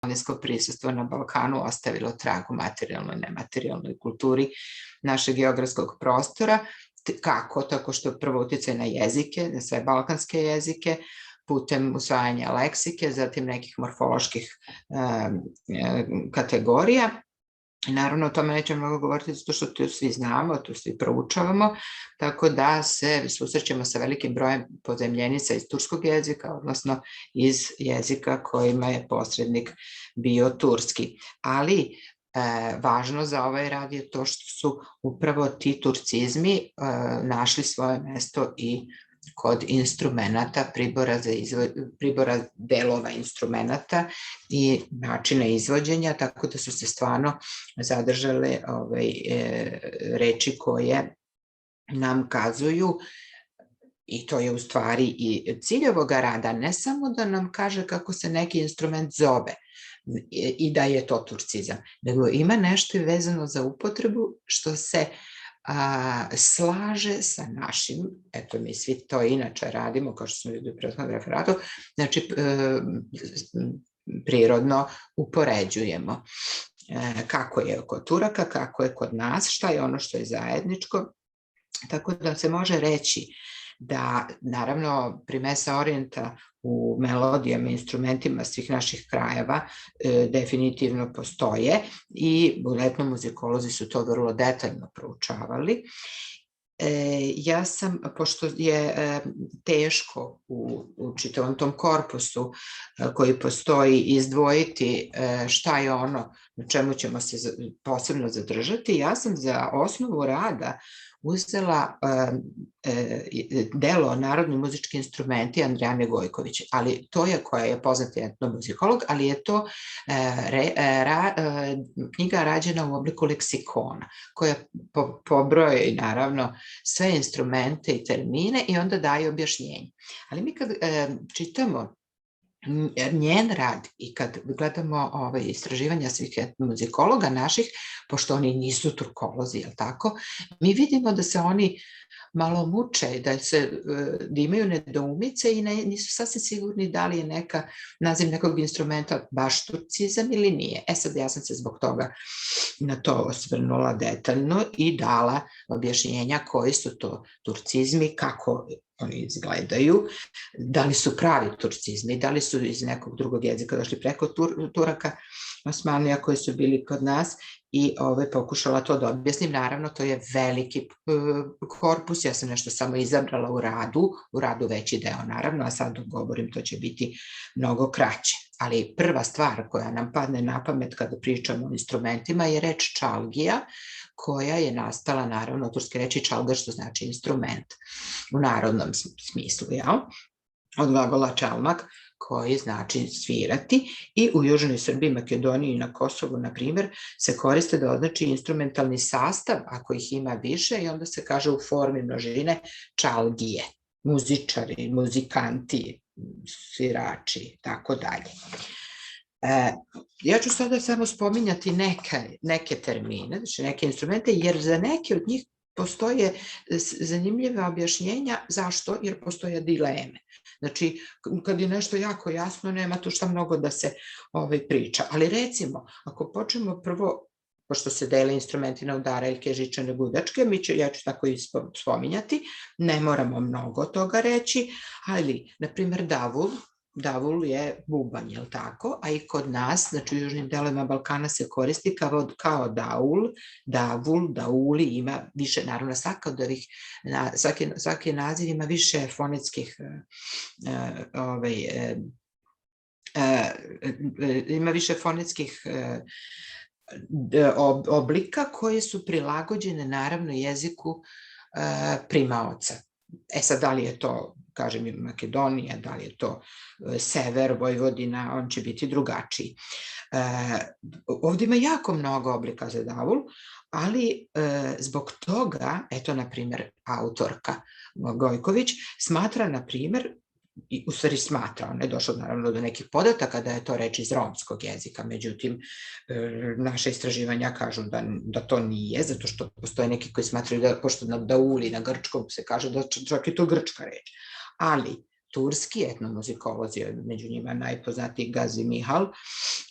kolonijsko prisustvo na Balkanu ostavilo trag u materijalnoj i nematerijalnoj kulturi našeg geografskog prostora. Kako? Tako što prvo uticaj na jezike, na sve balkanske jezike, putem usvajanja leksike, zatim nekih morfoloških kategorija. I naravno o tome nećemo mnogo govoriti zato što to svi znamo, to svi proučavamo, tako da se susrećemo sa velikim brojem pozajmljenica iz turskog jezika, odnosno iz jezika kojima je posrednik bio turski. Ali važno za ovaj rad je to što su upravo ti turcizmi našli svoje mesto i kod instrumenta, pribora delova instrumenta i načina izvođenja, tako da su se stvarno zadržale reči koje nam kazuju, i to je u stvari i cilj ovoga rada, ne samo da nam kaže kako se neki instrument zove i da je to turcizam, nego ima nešto vezano za upotrebu što se slaže sa našim, eto mi svi to inače radimo, kao što smo videli u prethodnom referatu, znači prirodno upoređujemo kako je kod Turaka, kako je kod nas, šta je ono što je zajedničko, tako da se može reći da naravno primesa orijenta u melodijama i instrumentima svih naših krajeva definitivno postoje i etnomuzikolozi su to vrlo detaljno proučavali. Ja sam, pošto je teško u čitavom tom korpusu koji postoji izdvojiti šta je ono na čemu ćemo se posebno zadržati, ja sam za osnovu rada uzela delo Narodni muzički instrumenti Andrijane Gojković, ali to je, koja je poznati etnomuzikolog, ali je to knjiga rađena u obliku leksikona, koja pobroji naravno sve instrumente i termine i onda daje objašnjenje. Ali mi kad čitamo njen rad i kad gledamo istraživanja svih etnomuzikologa naših, pošto oni nisu turkolozi, jel tako, mi vidimo da se oni malo muče, da imaju nedoumice i nisu sasvim sigurni da li je naziv nekog instrumenta baš turcizam ili nije. Sad ja sam se zbog toga na to osvrnula detaljno i dala objašnjenja koji su to turcizmi, kako oni izgledaju, da li su pravi turcizmi, da li su iz nekog drugog jezika došli preko Turaka, Osmanlija koji su bili kod nas i pokušala to da objasnim. Naravno, to je veliki korpus, ja sam nešto samo izabrala u radu veći deo naravno, a sad govorim, to će biti mnogo kraće. Ali prva stvar koja nam padne na pamet kada pričamo o instrumentima je reč čalgija, koja je nastala naravno od turske reči čalga, što znači instrument u narodnom smislu, od glagola čalmak, koji znači svirati, i u Južnoj Srbiji, Makedoniji i na Kosovu, na primjer, se koriste da označi instrumentalni sastav, ako ih ima više, i onda se kaže u formi množine čalgije, muzičari, muzikanti, svirači, tako dalje. Ja ću sada samo spominjati neke termine, znači neke instrumente, jer za neke od njih postoje zanimljive objašnjenja. Zašto? Jer postoje dileme. Znači, kad je nešto jako jasno, nema tu šta mnogo da se priča. Ali recimo, ako počnemo prvo, pošto se dele instrumenti na udaraljke, žičane, gudačke, ja ću tako i spominjati, ne moramo mnogo toga reći, ali, na primjer, davul je bubanj, je li tako? A i kod nas, znači u južnim delovima Balkana se koristi kao daul, davul, dauli, ima više, naravno svaki naziv ima više fonetskih oblika koje su prilagođene naravno jeziku primaoca. Sad, da li je to, kažem, Makedonija, da li je to sever, Vojvodina, on će biti drugačiji. Ovdje ima jako mnogo oblika za davul, ali zbog toga, eto, na primjer, autorka Gojković smatra, na primjer, u stvari smatra, ona je došla naravno do nekih podataka da je to reč iz romskog jezika, međutim, naše istraživanja kažu da to nije, zato što postoje neki koji smatraju da, pošto na dauli, na grčkom se kaže da čak je to grčka reč, ali turski etnomuzikolozi, među njima najpoznatiji Gazi Mihal,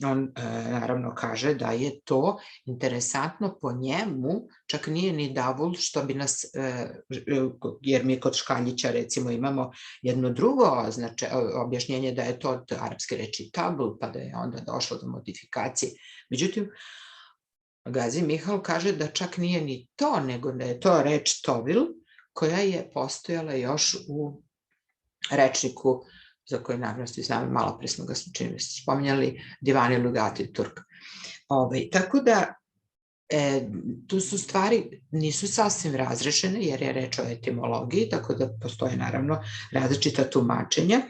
on naravno kaže da je to interesantno po njemu, čak nije ni davul, što bi nas, jer mi kod Škaljića recimo imamo jedno drugo objašnjenje da je to od arapske reči tabl, pa da je onda došlo do modifikacije. Međutim, Gazi Mihal kaže da čak nije ni to, nego da je to reč tovil, koja je postojala još u rečniku za koji naravno svi znamo, malo pre smo ga spominjali, Divani Lugati Turk. Tako da tu su stvari nisu sasvim razrešene jer je reč o etimologiji, tako da postoje naravno različita tumačenja.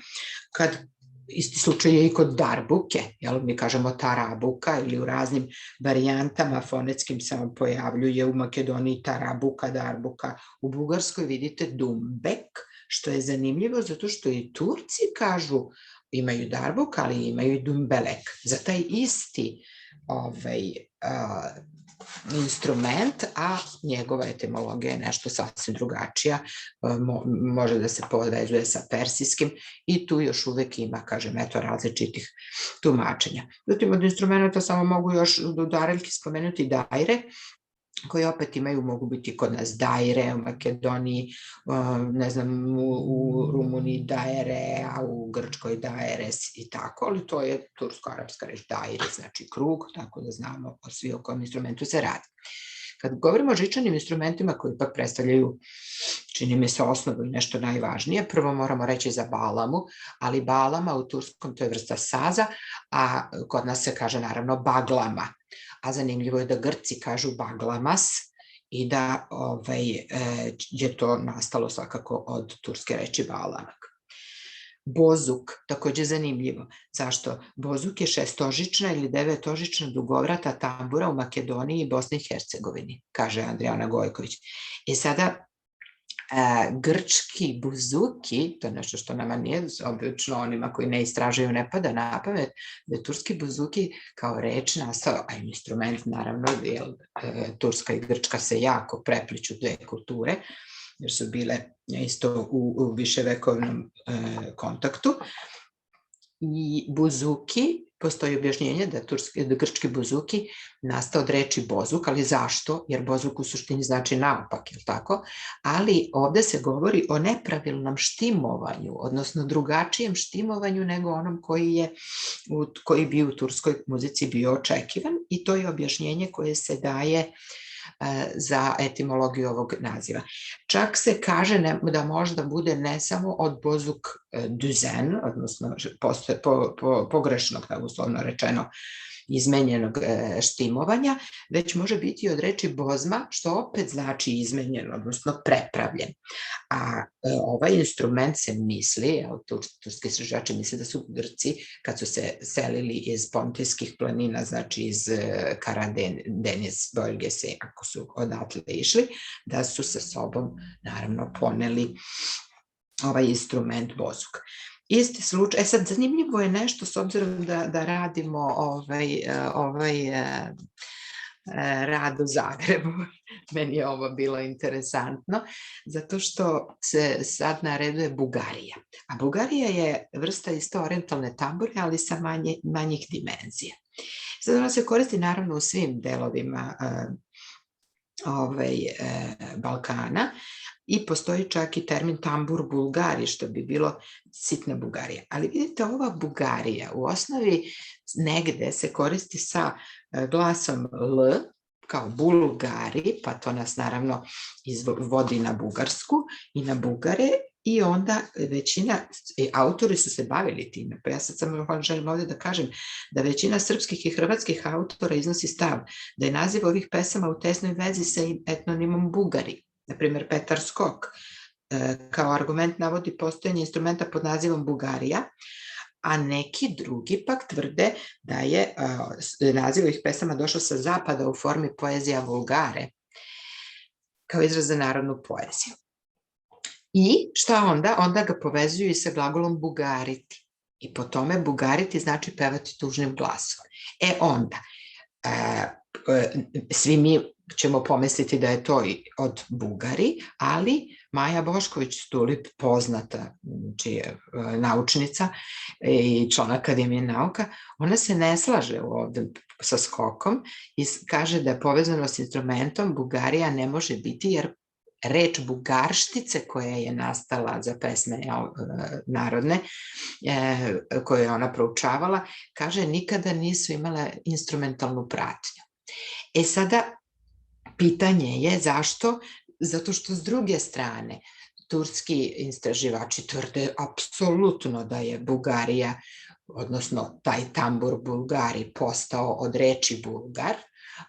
Isti slučaj je i kod darbuke, mi kažemo tarabuka ili u raznim varijantama fonetskim se on pojavljuje u Makedoniji tarabuka, darbuka, u Bugarskoj vidite dumbek, što je zanimljivo zato što i Turci kažu imaju darbuk, ali imaju i dumbelek. Za taj isti instrument, a njegova etimologija je nešto sasvim drugačija, može da se povezuje sa persijskim i tu još uvek ima, kažem, različitih tumačenja. Zatim od instrumenta samo mogu još do udareljki spomenuti dajre, koje opet imaju, mogu biti kod nas dajre, u Makedoniji, ne znam, u Rumuniji dajre, a u Grčkoj dajres i tako, ali to je tursko-arapska reč dajre, znači krug, tako da znamo svi o kojem instrumentu se radi. Kad govorimo o žičanim instrumentima koji ipak predstavljaju, čini mi se, osnovu i nešto najvažnije, prvo moramo reći za balamu, ali balama u turskom to je vrsta saza, a kod nas se kaže naravno baglama. A zanimljivo je da Grci kažu baglamas i da je to nastalo svakako od turske reči balamak. Bozuk, takođe zanimljivo. Zašto? Bozuk je šestožična ili devetožična dugovrata tambura u Makedoniji i Bosni i Hercegovini, kaže Andrijana Gojković. I sada grčki buzuki, to je nešto što nama nije, obično onima koji ne istražuju ne pada na pamet, da je turski buzuki kao reč nastao, a instrument naravno, jer Turska i Grčka se jako prepliču dve kulture, jer su bile isto u viševekovnom kontaktu. I buzuki, postoji objašnjenje da je grčki buzuki nastao od reči bozuk, ali zašto? Jer bozuk u suštini znači naopak, je li tako? Ali ovde se govori o nepravilnom štimovanju, odnosno drugačijem štimovanju nego onom koji bi u turskoj muzici bio očekivan i to je objašnjenje koje se daje za etimologiju ovog naziva. Čak se kaže da možda bude ne samo od bozuk duzen, odnosno pogrešnog, uslovno rečeno, izmenjenog štimovanja, već može biti od reči bozma, što opet znači izmenjen, odnosno prepravljen. A ovaj instrument se misli, turski istraživači misle da su Grci, kad su se selili iz Pontijskih planina, znači iz Karadeniz bölgese, ako su odatle išli, da su sa sobom naravno poneli ovaj instrument bozuk. Isti slučaj, sad zanimljivo je nešto s obzirom da radimo rad u Zagrebu, meni je ovo bilo interesantno, zato što se sad nareduje bugarija. A bugarija je vrsta isto orientalne tambure, ali sa manjih dimenzija. Sad ona se koristi naravno u svim delovima Balkana i postoji čak i termin tambur bulgari, što bi bilo sitna Bugarija. Ali vidite, ova Bugarija u osnovi negde se koristi sa glasom L, kao Bulgari, pa to nas naravno vodi na Bugarsku i na Bugare, i onda većina, autori su se bavili time, pa ja sad samo želim ovde da kažem da većina srpskih i hrvatskih autora iznosi stav da je naziv ovih pesama u tesnoj vezi sa etnonimom Bugari. Naprimer, Petar Skok kao argument navodi postojanje instrumenta pod nazivom Bugarija, a neki drugi pak tvrde da je naziv ovih pesama došao sa zapada u formi poezija vulgare, kao izraz za narodnu poeziju. I šta onda? Onda ga povezuju i sa glagolom bugariti. I po tome bugariti znači pevati tužnim glasom. Onda, svi mi ćemo pomisliti da je to od Bugari, ali Maja Bošković-Stulip, poznata naučnica i član Akademije nauka, ona se ne slaže ovde sa skokom i kaže da je povezano s instrumentom Bugarija ne može biti, jer reč bugarštice koja je nastala za pesme narodne, koje je ona proučavala, kaže nikada nisu imale instrumentalnu pratnju. Sada, pitanje je zašto? Zato što s druge strane, turski istraživači tvrde apsolutno da je Bugarija, odnosno taj tambur Bulgari, postao od reči Bulgar,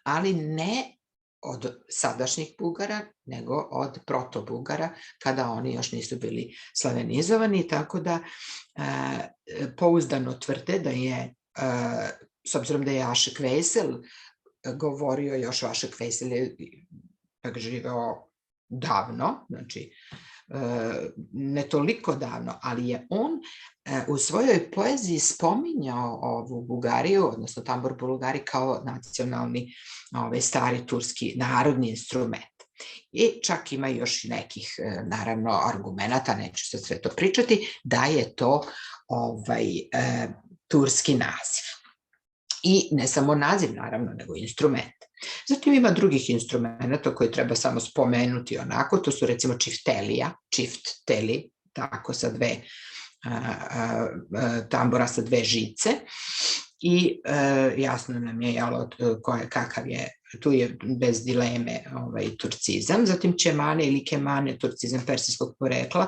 ali ne od sadašnjih Bugara, nego od proto-Bugara, kada oni još nisu bili slavenizovani, tako da pouzdano tvrde da je, s obzirom da je Ašek Veysel govorio, još Ašek Veysel je živeo davno, znači ne toliko davno, ali je on u svojoj poeziji spominjao ovu Bugariju, odnosno tambur Bulgari, kao nacionalni stari turski narodni instrument. I čak ima još nekih, naravno, argumenata, neću sad sve to pričati, da je to turski naziv. I ne samo naziv, naravno, nego instrument. Zatim ima drugih instrumenta koje treba samo spomenuti onako, to su recimo čiftelija, čift-teli, tako sa dve tambura sa dve žice, i jasno nam je kakav je, tu je bez dileme turcizam. Zatim ćemane ili kemane, turcizam persijskog porekla,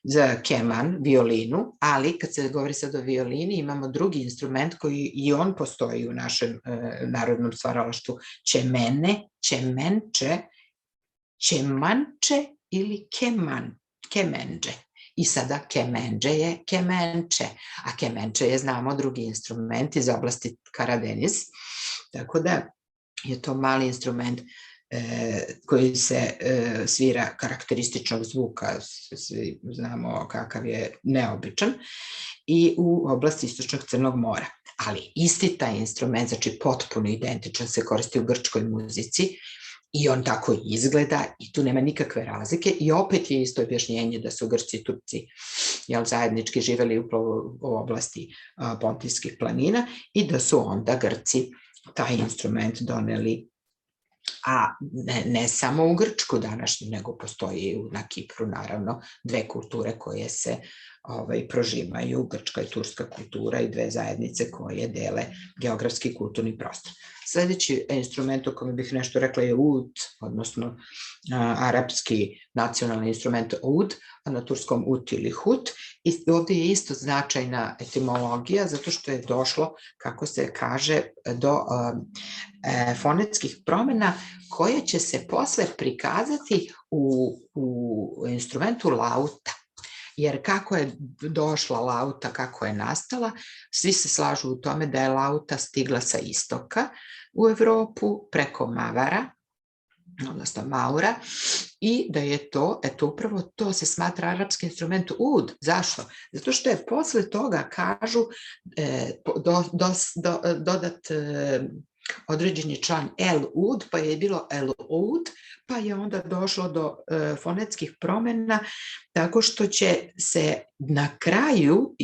za keman, violinu, ali kad se govori sad o violini, imamo drugi instrument koji i on postoji u našem narodnom stvaralaštvu, ćemene, ćemenče, ćemanče ili kemenđe. I sada kemenđe je kemenče, a kemenče je, znamo, drugi instrument iz oblasti Karadeniz, tako da je to mali instrument koji se svira karakterističnog zvuka, svi znamo kakav je neobičan, i u oblasti istočnog Crnog mora. Ali isti taj instrument, znači potpuno identičan, se koristi u grčkoj muzici i on tako izgleda i tu nema nikakve razlike i opet je isto objašnjenje da su Grci i Turci zajednički živeli upravo u oblasti Pontijskih planina i da su onda Grci taj instrument doneli, a ne samo u Grčku današnju, nego postoji na Kipru, naravno, dve kulture koje se prožimaju, grčka i turska kultura, i dve zajednice koje dele geografski i kulturni prostor. Sledeći instrument o kojem bih nešto rekla je ud, odnosno arapski nacionalni instrument ud, a na turskom ut ili hut. I ovde je isto značajna etimologija, zato što je došlo, kako se kaže, do fonetskih promena koje će se posle prikazati u instrumentu lauta. Jer kako je došla lauta, kako je nastala, svi se slažu u tome da je lauta stigla sa istoka u Evropu preko Mavara, odnosno Maura, i da je to, upravo to se smatra arapski instrument ud. Zašto? Zato što je posle toga, kažu, dodat određeni član el-ud, pa je bilo el-ud, pa je onda došlo do fonetskih promena, tako što će se na kraju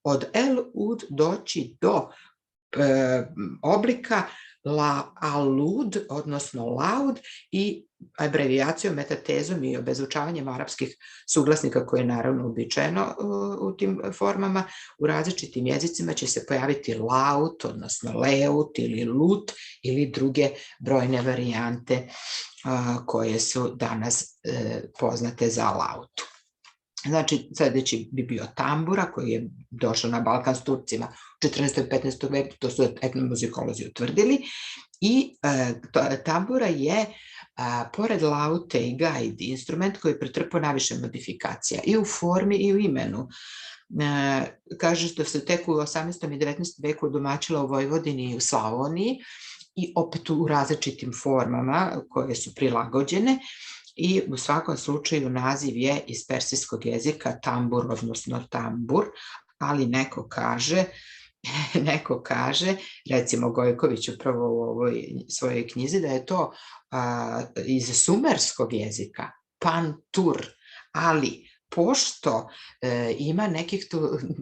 od el-ud doći do oblika alud, odnosno laud, i abrevijacijom, metatezom i obezučavanjem arapskih suglasnika, koje je naravno uobičajeno u tim formama, u različitim jezicima će se pojaviti laut, odnosno leut ili lut, ili druge brojne varijante koje su danas poznate za lautu. Znači, sledeći bi bio tambura, koji je došao na Balkan s Turcima u 14. i 15. veku, to su etnomuzikolozi utvrdili, i tambura je, pored laute i gajdi, instrument koji je pretrpao najviše modifikacija i u formi i u imenu. Kaže da se tek u 18. i 19. veku domaćila u Vojvodini i u Slavoniji, i opet u različitim formama koje su prilagođene, i u svakom slučaju naziv je iz persijskog jezika tambur, odnosno tambur, ali neko kaže neko kaže, recimo Gojković upravo u ovoj svojoj knjizi, da je to iz sumerskog jezika, pantur, ali pošto ima nekih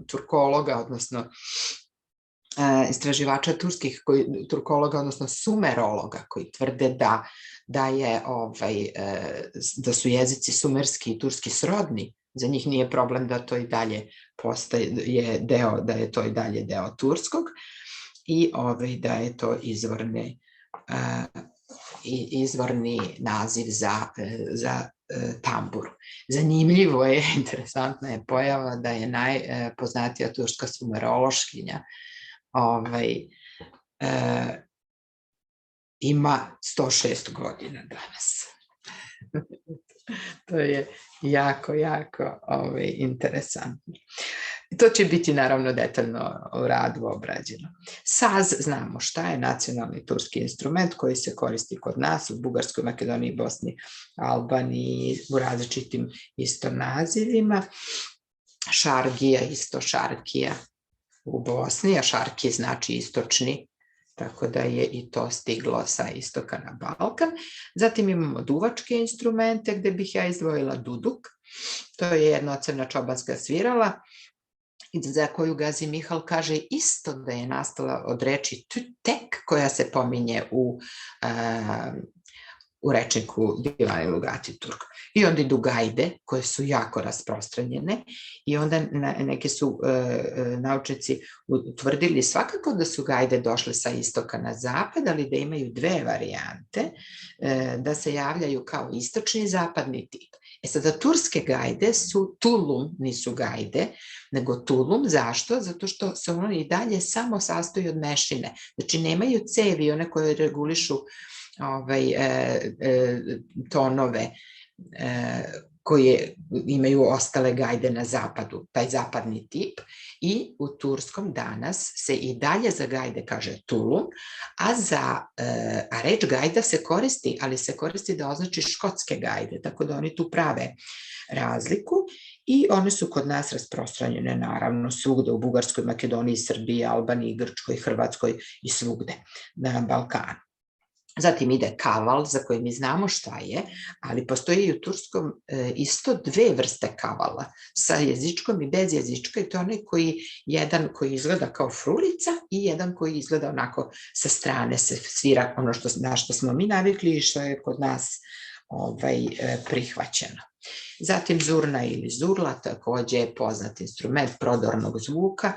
turkologa, odnosno istraživača turkologa, odnosno sumerologa, koji tvrde da su jezici sumerski i turski srodni, za njih nije problem da to i dalje postaje deo, da je to i dalje deo turskog i da je to izvorni naziv za tamburu. Zanimljivo je, interesantna je pojava da je najpoznatija turska sumerološkinja ima 106 godina danas. To je jako, jako interesantno. To će biti naravno detaljno u radu obrađeno. Saz, znamo šta je nacionalni turski instrument koji se koristi kod nas u Bugarskoj, Makedoniji, Bosni, Albaniji, u različitim isto nazivima. Šargija, isto šarkija u Bosni, a šarki znači istočni, tako da je i to stiglo sa istoka na Balkan. Zatim imamo duvačke instrumente, gde bih ja izdvojila duduk. To je jednocevna čobanska svirala, za koju Gazi Mihal kaže isto da je nastala od reči tek, koja se pominje u rečniku Divani Lugati Turk. I onda idu gajde, koje su jako rasprostranjene, i onda neki su naučnici utvrdili svakako da su gajde došle sa istoka na zapad, ali da imaju dve varijante, da se javljaju kao istočni i zapadni tip. Sada, turske gajde su tulum, nisu gajde, nego tulum. Zašto? Zato što se ono i dalje samo sastoji od mešine. Znači, nemaju cevi, one koje regulišu tonove koje imaju ostale gajde na zapadu, taj zapadni tip, i u turskom danas se i dalje za gajde kaže tulum, a reč gajda se koristi, ali se koristi da označi škotske gajde, tako da oni tu prave razliku i one su kod nas rasprostranjene naravno svugde u Bugarskoj, Makedoniji, Srbiji, Albaniji, Grčkoj, Hrvatskoj i svugde na Balkanu. Zatim ide kaval, za koji mi znamo šta je, ali postoji i u turskom isto dve vrste kavala, sa jezičkom i bez jezička, i to je jedan koji izgleda kao frulica i jedan koji izgleda onako sa strane, se svira ono na što smo mi navikli i što je kod nas prihvaćeno. Zatim zurna ili zurla, takođe je poznat instrument prodornog zvuka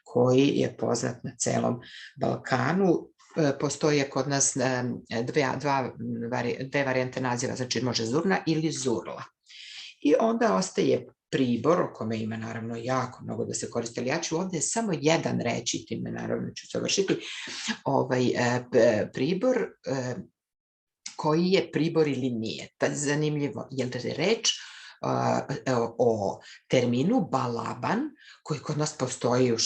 koji je poznat na celom Balkanu. Postoje kod nas dve varijante naziva, znači može zurna ili zurla. I onda ostaje pribor, o kome ima naravno jako mnogo da se koristi, ali ja ću ovde samo jedan reći, time naravno ću završiti, pribor koji je pribor ili nije. Zanimljivo, je li reč o terminu balaban, koji kod nas postoji u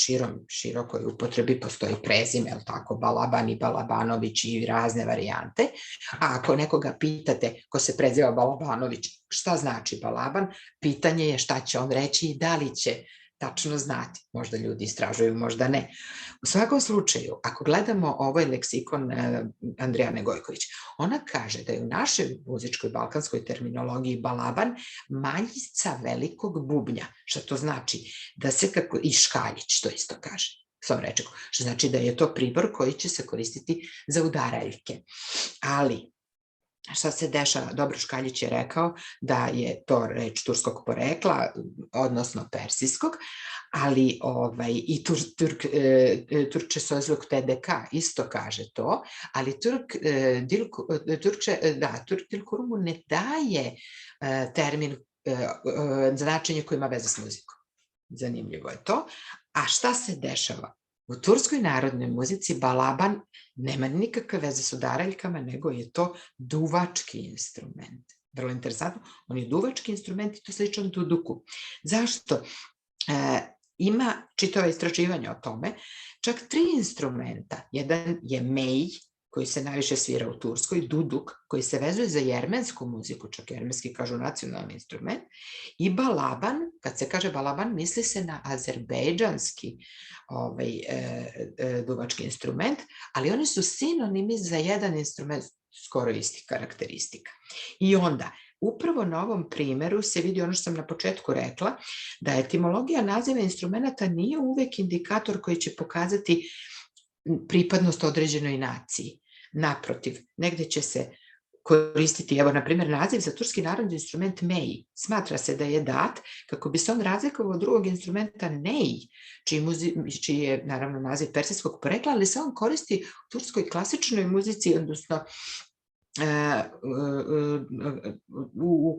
širokoj upotrebi, postoji prezime, je li tako, Balaban i Balabanović i razne varijante, a ako nekoga pitate ko se preziva Balabanović, šta znači Balaban, pitanje je šta će on reći i da li će tačno znati. Možda ljudi istražuju, možda ne. U svakom slučaju, ako gledamo ovaj leksikon Andrijane Gojković, ona kaže da je u našoj muzičkoj balkanskoj terminologiji balaban maljica velikog bubnja. Šta to znači? Da se i škaljić, to isto kaže. Što znači da je to pribor koji će se koristiti za udaraljke. Ali šta se dešava? Dobro, Škaljić je rekao da je to reč turskog porekla, odnosno persijskog, ali i Turkče Sözlük TDK isto kaže to, ali Türkče Dil Kurumu ne daje termin značenje koje ima veze s muzikom. Zanimljivo je to. A šta se dešava? U turskoj narodnoj muzici balaban nema nikakve veze s udaraljkama, nego je to duvački instrument. Vrlo interesantno, on je duvački instrument i to slično duduku. Zašto? Ima čitava istraživanja o tome, čak 3 instrumenta. Jedan je mej, koji se najviše svira u Turskoj, duduk, koji se vezuje za jermensku muziku, čak jermenski kažu nacionalni instrument, i balaban, kad se kaže balaban, misli se na azerbejdžanski duvački instrument, ali oni su sinonimi za jedan instrument skoro istih karakteristika. I onda, upravo na ovom primeru se vidi ono što sam na početku rekla, da etimologija naziva instrumenta nije uvek indikator koji će pokazati pripadnost određenoj naciji. Naprotiv, negde će se koristiti, evo, na primjer, naziv za turski narodni instrument meji. Smatra se da je dat kako bi se on razlikovao od drugog instrumenta neji, čiji je, naravno, naziv persijskog porekla, ali se on koristi u turskoj klasičnoj muzici, odnosno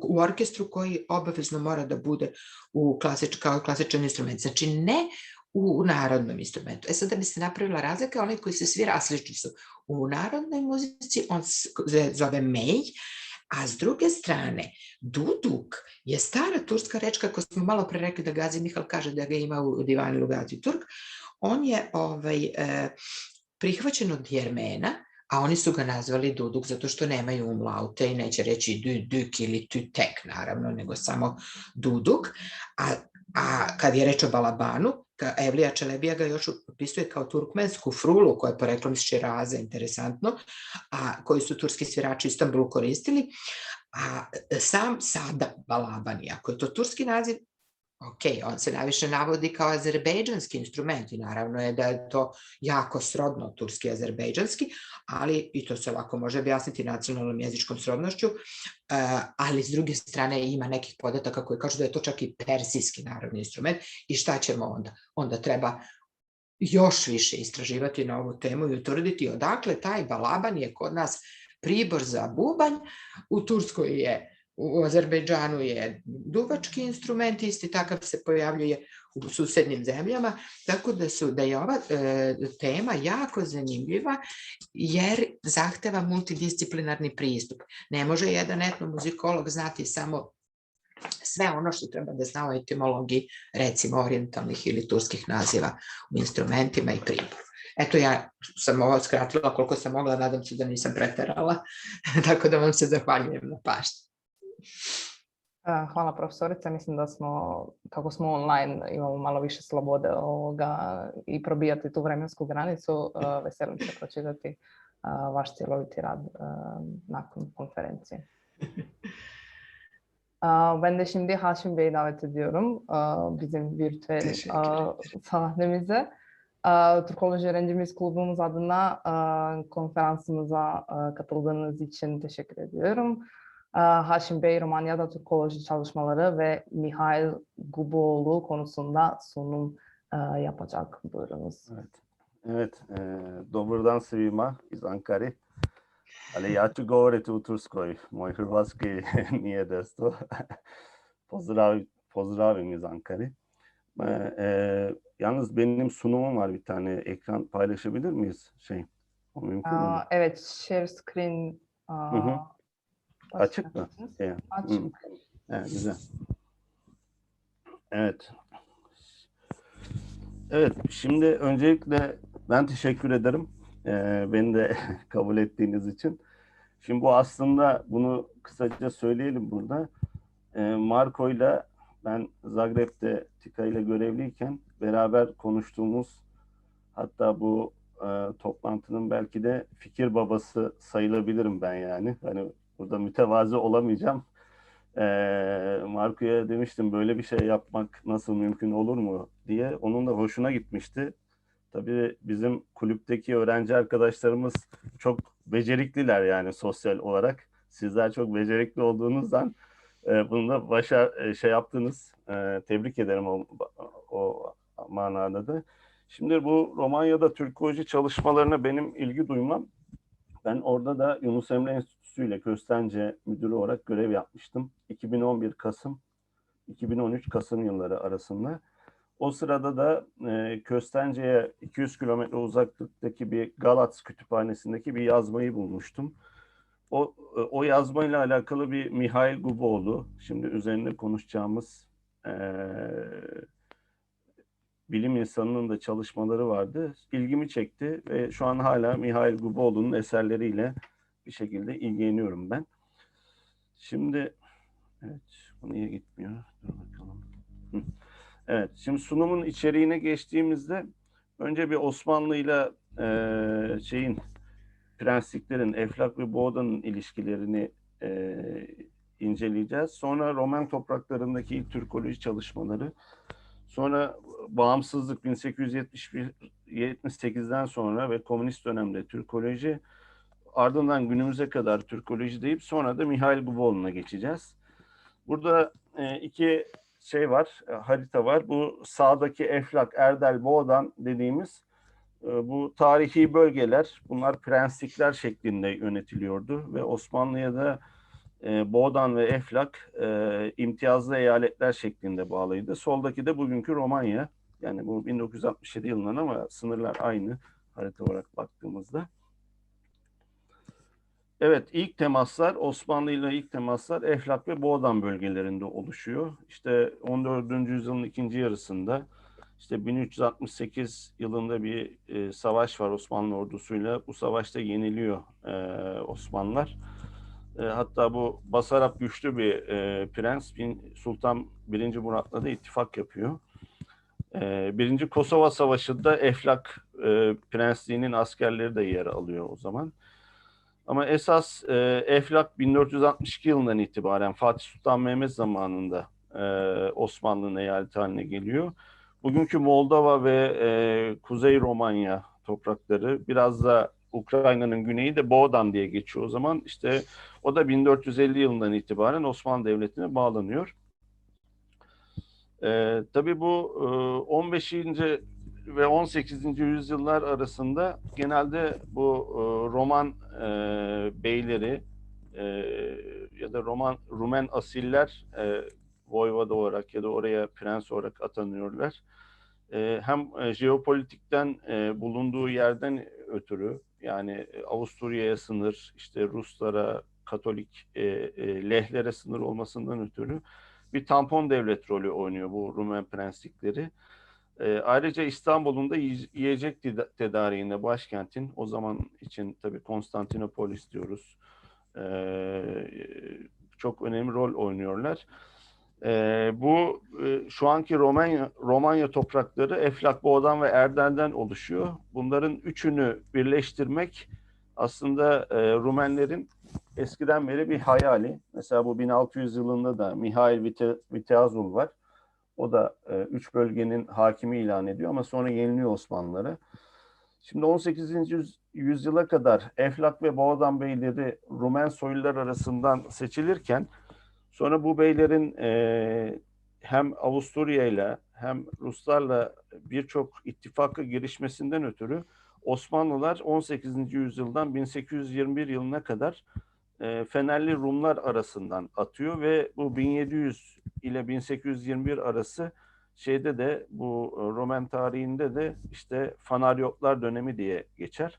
u orkestru koji obavezno mora da bude kao klasičan instrument. Znači, ne u narodnom instrumentu. Sad, da bi se napravila razlika, onaj koji se svira, a slični su u narodnoj muzici, on se zove mej, a s druge strane, duduk je stara turska reč, kako smo malo pre rekli da Gazi Mihal kaže da ga ima u Divani Lugazi Turk. On je prihvaćen od Jermena, a oni su ga nazvali duduk zato što nemaju umlaute i neće reći duduk ili tutek, naravno, nego samo duduk. A kad je reč o balabanu, Evlija Čelebija ga još opisuje kao turkmensku frulu, koja je poreklom iz Širaza, interesantno, a koji su turski svirači u Istanbulu koristili, a sam sada balaban, ako je to turski naziv, ok, on se najviše navodi kao azerbejdžanski instrument i naravno je da je to jako srodno turski azerbejdžanski, ali i to se lako može objasniti nacionalnom jezičkom srodnošću, ali s druge strane ima nekih podataka koji kažu da je to čak i persijski narodni instrument i šta ćemo onda? Onda treba još više istraživati na ovu temu i utvrditi odakle taj balaban je kod nas pribor za bubanj, u Turskoj je, u Azerbejdžanu je duvački instrument, isti takav se pojavljuje u susednim zemljama, tako da je ova tema jako zanimljiva jer zahteva multidisciplinarni pristup. Ne može jedan etnomuzikolog znati samo sve ono što treba da zna o etimologiji, recimo orijentalnih ili turskih naziva u instrumentima i priboru. Eto, ja sam ovo skratila koliko sam mogla, nadam se da nisam preterala, tako da vam se zahvaljujem na pažnji. Hvala profesorice, mislim da smo, kako smo online, imamo malo više slobode i probijati tu vremensku granicu. Veselim se pročitati vaš cjeloviti rad nakon konferencije. Ben de şimdi Haşim Bey'i davet ediyorum bizim virtüel sahnemize. Türkoloji Öğrencimiz Klubumuz adına konferansımıza katıldığınız için teşekkür ediyorum. Haşim Bey, Romanya'da Türkoloji çalışmaları ve Mihail Guboğlu konusunda sunum yapacak. Buyurunuz. Evet. Dobar dan svima iz Ankare. Ali ja ću govoriti u turskoj. Moj hrvatski nije desto. Pozdravim iz Ankare. Yalnız benim sunumum var, bir tane ekran paylaşabilir miyiz? O mümkün mü? Evet, share screen. Açık mı? Açık. Evet, güzel. Evet. Evet, şimdi öncelikle ben teşekkür ederim. Beni de kabul ettiğiniz için. Şimdi bu aslında, bunu kısaca söyleyelim burada. Marco'yla ben Zagreb'de TİKA ile görevliyken beraber konuştuğumuz, hatta bu toplantının belki de fikir babası sayılabilirim ben yani. Hani burada mütevazi olamayacağım. Marco'ya demiştim böyle bir şey yapmak nasıl mümkün olur mu diye. Onun da hoşuna gitmişti. Tabii bizim kulüpteki öğrenci arkadaşlarımız çok becerikliler yani sosyal olarak. Sizler çok becerikli olduğunuzdan bunu da yaptınız. Tebrik ederim o manada da. Şimdi bu Romanya'da Türkoloji çalışmalarına benim ilgi duymam. Ben orada da Yunus Emre Enstitüsü ile Köstence müdürü olarak görev yapmıştım. 2011 Kasım, 2013 Kasım yılları arasında. O sırada da Köstence'ye 200 kilometre uzaklıktaki bir Galatz kütüphanesindeki bir yazmayı bulmuştum. O yazmayla alakalı bir Mihail Guboğlu, şimdi üzerinde konuşacağımız bilim insanının da çalışmaları vardı. İlgimi çekti ve şu an hala Mihail Guboğlu'nun eserleriyle bir şekilde ilgileniyorum ben. Şimdi evet, bu niye gitmiyor? Dur bakalım. Evet, şimdi sunumun içeriğine geçtiğimizde önce bir Osmanlı'yla prensliklerin, Eflak ve Boğda'nın ilişkilerini inceleyeceğiz. Sonra Roman topraklarındaki ilk Türkoloji çalışmaları, sonra bağımsızlık 1878'den sonra ve komünist dönemde Türkoloji, ardından günümüze kadar Türkoloji deyip sonra da Mihail Guboğlu'na geçeceğiz. Burada iki var, harita var. Bu sağdaki Eflak, Erdel, Boğdan dediğimiz bu tarihi bölgeler, bunlar prenslikler şeklinde yönetiliyordu ve Osmanlı'ya da Boğdan ve Eflak imtiyazlı eyaletler şeklinde bağlıydı. Soldaki de bugünkü Romanya. Yani bu 1967 yılından ama sınırlar aynı harita olarak baktığımızda. Evet, ilk temaslar, Osmanlı ile ilk temaslar Eflak ve Boğdan bölgelerinde oluşuyor. İşte 14. yüzyılın ikinci yarısında işte 1368 yılında bir savaş var Osmanlı ordusuyla. Bu savaşta yeniliyor Osmanlılar. Hatta bu Basarap güçlü bir prens, Sultan 1. Murat'la da ittifak yapıyor. Birinci Kosova Savaşı'nda Eflak prensliğinin askerleri de yer alıyor o zaman. Ama esas Eflak 1462 yılından itibaren Fatih Sultan Mehmet zamanında Osmanlı'nın eyaleti haline geliyor. Bugünkü Moldova ve Kuzey Romanya toprakları, biraz da Ukrayna'nın güneyi de Boğdan diye geçiyor o zaman. İşte o da 1450 yılından itibaren Osmanlı Devleti'ne bağlanıyor. Tabii bu 15. ve 18. yüzyıllar arasında genelde bu Roman beyleri ya da Rumen asiller voyvoda olarak ya da oraya prens olarak atanıyorlar. Hem jeopolitikten bulunduğu yerden ötürü, yani Avusturya'ya sınır, işte Ruslara, Katolik Lehlere sınır olmasından ötürü bir tampon devlet rolü oynuyor bu Rumen prenslikleri. Ayrıca İstanbul'un da yiyecek tedariğinde başkentin, o zaman için tabii Konstantinopolis diyoruz, çok önemli rol oynuyorlar. Bu şu anki Romanya toprakları Eflak, Boğdan ve Erdel'den oluşuyor. Bunların üçünü birleştirmek aslında Rumenlerin eskiden beri bir hayali. Mesela bu 1600 yılında da Mihail Viteazul var. O da üç bölgenin hakimi ilan ediyor ama sonra yeniliyor Osmanlılara. Şimdi 18. yüzyıla kadar Eflak ve Boğdan beyleri Rumen soylular arasından seçilirken sonra bu beylerin hem Avusturya ile hem Ruslarla birçok ittifaka girişmesinden ötürü Osmanlılar 18. yüzyıldan 1821 yılına kadar Fenerli Rumlar arasından atıyor ve bu 1700 ile 1821 arası şeyde de bu Roman tarihinde de işte Fanaryotlar dönemi diye geçer.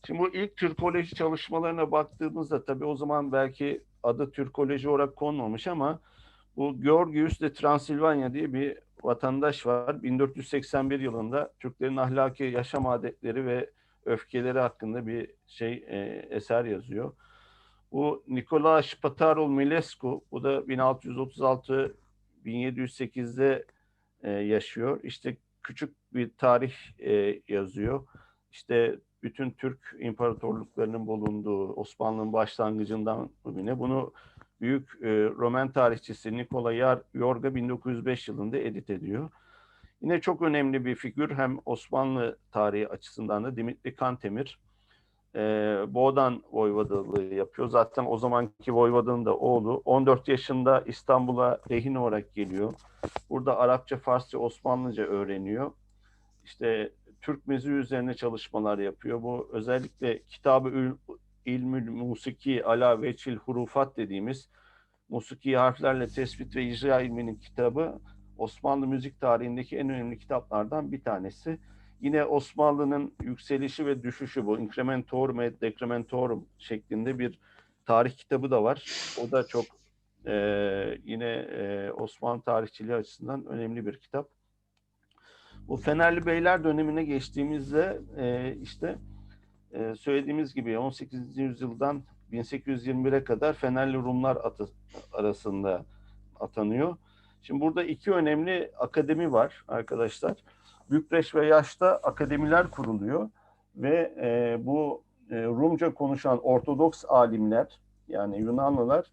Şimdi bu ilk Türkoloji çalışmalarına baktığımızda tabii o zaman belki adı Türkoloji olarak konmamış ama bu Georgius de Transilvanya diye bir vatandaş var. 1481 yılında Türklerin ahlaki yaşam adetleri ve öfkeleri hakkında bir eser yazıyor. Bu Nicolae Spatarul Milescu, bu da 1636-1708'de yaşıyor. İşte küçük bir tarih yazıyor. İşte bütün Türk imparatorluklarının bulunduğu Osmanlı'nın başlangıcından bugüne bunu büyük Roman tarihçisi Nikola Yorga 1905 yılında edit ediyor. Yine çok önemli bir figür hem Osmanlı tarihi açısından da Dimitri Kantemir. Boğdan voyvodalığı yapıyor. Zaten o zamanki voyvodanın da oğlu. 14 yaşında İstanbul'a rehin olarak geliyor. Burada Arapça, Farsça, Osmanlıca öğreniyor. İşte Türk müziği üzerine çalışmalar yapıyor. Bu özellikle Kitab-ı İlmül Musiki ala veçil hurufat dediğimiz musiki harflerle tespit ve icra ilminin kitabı Osmanlı müzik tarihindeki en önemli kitaplardan bir tanesi. Yine Osmanlı'nın yükselişi ve düşüşü, bu Incrementorum et Decrementorum şeklinde bir tarih kitabı da var. O da çok yine Osmanlı tarihçiliği açısından önemli bir kitap. Bu Fenerli Beyler dönemine geçtiğimizde işte söylediğimiz gibi 18. yüzyıldan 1821'e kadar Fenerli Rumlar arasında atanıyor. Şimdi burada iki önemli akademi var arkadaşlar. Bükreş ve Yaş'ta akademiler kuruluyor ve bu Rumca konuşan Ortodoks alimler, yani Yunanlılar,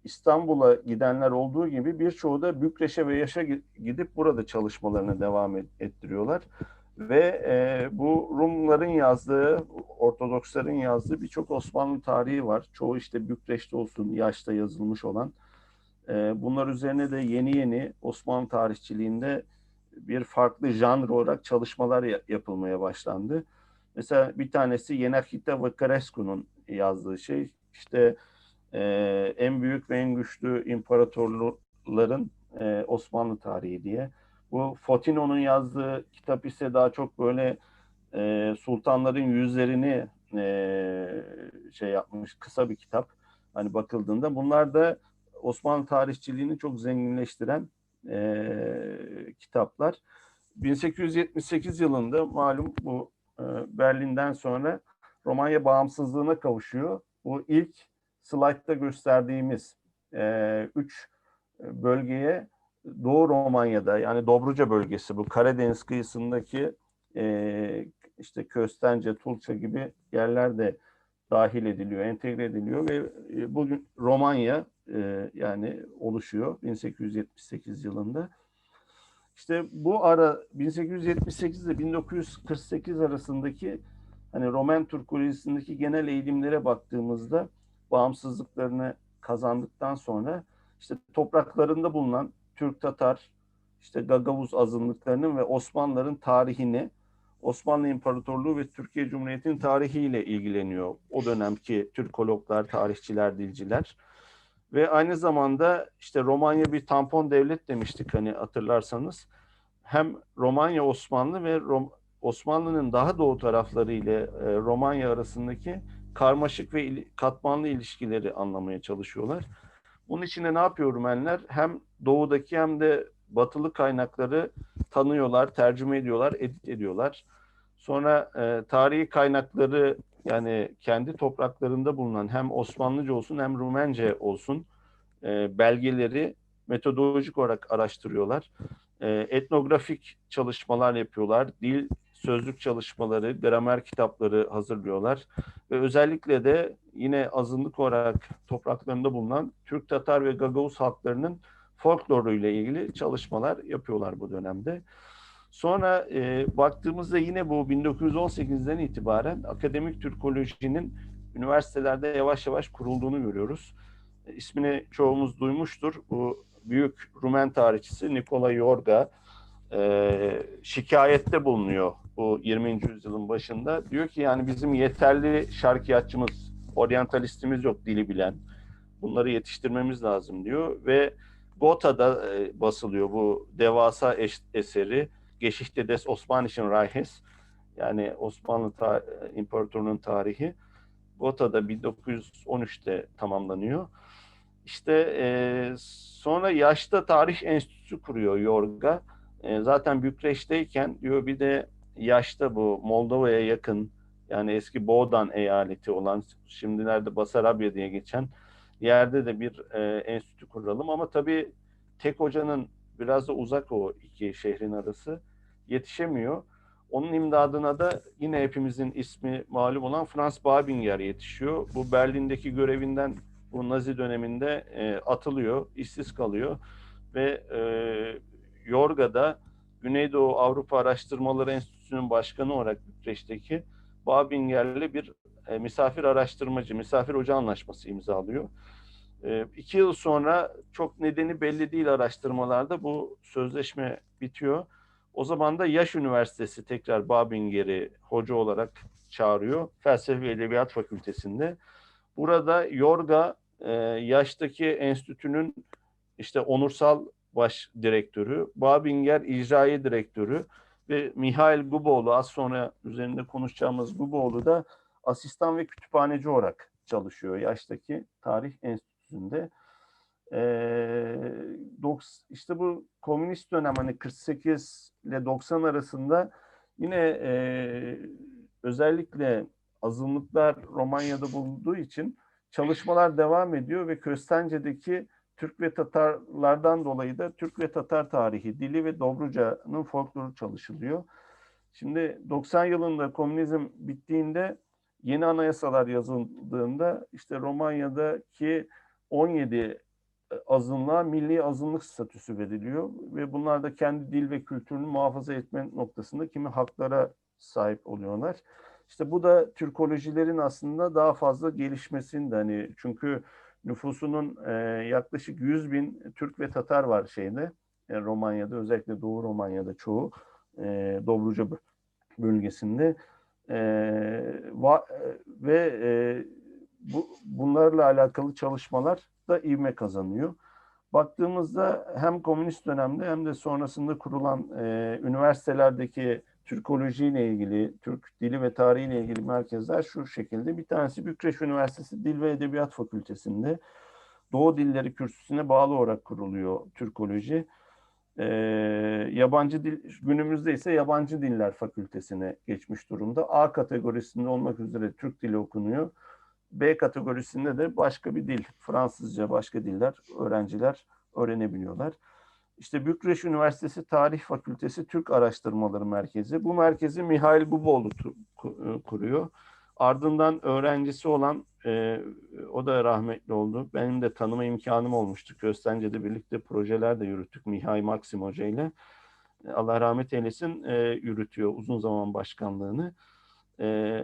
İstanbul'a gidenler olduğu gibi birçoğu da Bükreş'e ve Yaş'a gidip burada çalışmalarını devam ettiriyorlar. Ve bu Rumların yazdığı, Ortodoksların yazdığı birçok Osmanlı tarihi var. Çoğu işte Bükreş'te olsun, Yaş'ta yazılmış olan. Bunlar üzerine de yeni yeni Osmanlı tarihçiliğinde bir farklı janr olarak çalışmalar yapılmaya başlandı. Mesela bir tanesi Yenachita Văcărescu'nun yazdığı şey, işte en büyük ve en güçlü imparatorların Osmanlı tarihi diye. Bu Fotino'nun yazdığı kitap ise daha çok böyle sultanların yüzlerini şey yapmış, kısa bir kitap. Hani bakıldığında bunlar da Osmanlı tarihçiliğini çok zenginleştiren kitaplar. 1878 yılında malum bu Berlin'den sonra Romanya bağımsızlığına kavuşuyor. Bu ilk slaytta gösterdiğimiz 3 bölgeye Doğu Romanya'da, yani Dobruca bölgesi, bu Karadeniz kıyısındaki işte Köstence, Tulça gibi yerler de dahil ediliyor, entegre ediliyor ve bugün Romanya yani oluşuyor 1878 yılında. İşte bu ara 1878 ile 1948 arasındaki hani Roman Türkolojisi'ndeki genel eğilimlere baktığımızda bağımsızlıklarını kazandıktan sonra işte topraklarında bulunan Türk, Tatar, işte Gagavuz azınlıklarının ve Osmanlıların tarihini, Osmanlı İmparatorluğu ve Türkiye Cumhuriyeti'nin tarihiyle ilgileniyor o dönemki Türkologlar, tarihçiler, dilciler. Ve aynı zamanda işte Romanya bir tampon devlet demiştik hani hatırlarsanız. Hem Romanya Osmanlı ve Osmanlı'nın daha doğu tarafları ile Romanya arasındaki karmaşık ve katmanlı ilişkileri anlamaya çalışıyorlar. Bunun için de ne yapıyor Rumenler? Hem doğudaki hem de batılı kaynakları tanıyorlar, tercüme ediyorlar, edit ediyorlar. Sonra tarihi kaynakları, yani kendi topraklarında bulunan hem Osmanlıca olsun hem Rumence olsun belgeleri metodolojik olarak araştırıyorlar. Etnografik çalışmalar yapıyorlar. Dil, sözlük çalışmaları, gramer kitapları hazırlıyorlar. Ve özellikle de yine azınlık olarak topraklarında bulunan Türk, Tatar ve Gagavuz halklarının folkloruyla ilgili çalışmalar yapıyorlar bu dönemde. Sonra baktığımızda yine bu 1918'den itibaren akademik Türkolojinin üniversitelerde yavaş yavaş kurulduğunu görüyoruz. İsmini çoğumuz duymuştur. Bu büyük Rumen tarihçisi Nikola Yorga şikayette bulunuyor bu 20. yüzyılın başında. Diyor ki yani bizim yeterli şarkiyatçımız, oryantalistimiz yok dili bilen. Bunları yetiştirmemiz lazım diyor ve Gotha'da basılıyor bu devasa eseri Geschichte des Osmanischen Reiches, yani Osmanlı İmparatorluğu'nun tarihi. Gotha'da 1913'te tamamlanıyor. İşte sonra Yaş'ta Tarih Enstitüsü kuruyor Yorga. Zaten Bükreş'teyken diyor bir de Yaş'ta bu Moldova'ya yakın, yani eski Boğdan eyaleti olan, şimdilerde Basarabya diye geçen yerde de bir enstitü kuralım. Ama tabii tek hocanın biraz da uzak o iki şehrin arası, yetişemiyor. Onun imdadına da yine hepimizin ismi malum olan Franz Babinger yetişiyor. Bu Berlin'deki görevinden bu Nazi döneminde atılıyor, işsiz kalıyor ve Yorga'da Güneydoğu Avrupa Araştırmaları Enstitüsü'nün başkanı olarak Bükreş'teki Babinger'le bir misafir araştırmacı, misafir hoca anlaşması imzalıyor. 2 yıl sonra, çok nedeni belli değil araştırmalarda, bu sözleşme bitiyor. O zaman da Yaş Üniversitesi tekrar Babinger'i hoca olarak çağırıyor. Felsefe ve Edebiyat Fakültesi'nde. Burada Yorga Yaş'taki enstitünün işte onursal baş direktörü, Babinger icraiye direktörü ve Mihail Guboğlu, az sonra üzerinde konuşacağımız Guboğlu da asistan ve kütüphaneci olarak çalışıyor Yaş'taki Tarih Enstitüsü'nde. işte bu komünist dönem hani 48 ile 90 arasında yine özellikle azınlıklar Romanya'da bulunduğu için çalışmalar devam ediyor ve Köstence'deki Türk ve Tatarlardan dolayı da Türk ve Tatar tarihi, dili ve Dobruca'nın folkloru çalışılıyor. Şimdi 90 yılında komünizm bittiğinde yeni anayasalar yazıldığında işte Romanya'daki 17 azınlığa milli azınlık statüsü veriliyor ve bunlar da kendi dil ve kültürünü muhafaza etme noktasında kimi haklara sahip oluyorlar. İşte bu da Türkolojilerin aslında daha fazla gelişmesinde hani çünkü nüfusunun yaklaşık 100 bin Türk ve Tatar var şeyde Romanya'da özellikle Doğu Romanya'da çoğu Dobruca bölgesinde ve bunlarla alakalı çalışmalar da ivme kazanıyor. Baktığımızda hem komünist dönemde hem de sonrasında kurulan üniversitelerdeki Türkoloji ile ilgili, Türk dili ve tarihi ile ilgili merkezler şu şekilde. Bir tanesi Bükreş Üniversitesi Dil ve Edebiyat Fakültesi'nde Doğu Dilleri Kürsüsü'ne bağlı olarak kuruluyor Türkoloji. Yabancı dil günümüzde ise Yabancı Diller Fakültesine geçmiş durumda. A kategorisinde olmak üzere Türk dili okunuyor. B kategorisinde de başka bir dil, Fransızca, başka diller öğrenciler öğrenebiliyorlar. İşte Bükreş Üniversitesi Tarih Fakültesi Türk Araştırmaları Merkezi. Bu merkezi Mihail Buboğlu kuruyor. Ardından öğrencisi olan, o da rahmetli oldu. Benim de tanıma imkanım olmuştu. Köstence'de birlikte projeler de yürüttük Mihail Maksim Hoca ile. Allah rahmet eylesin, yürütüyor uzun zaman başkanlığını.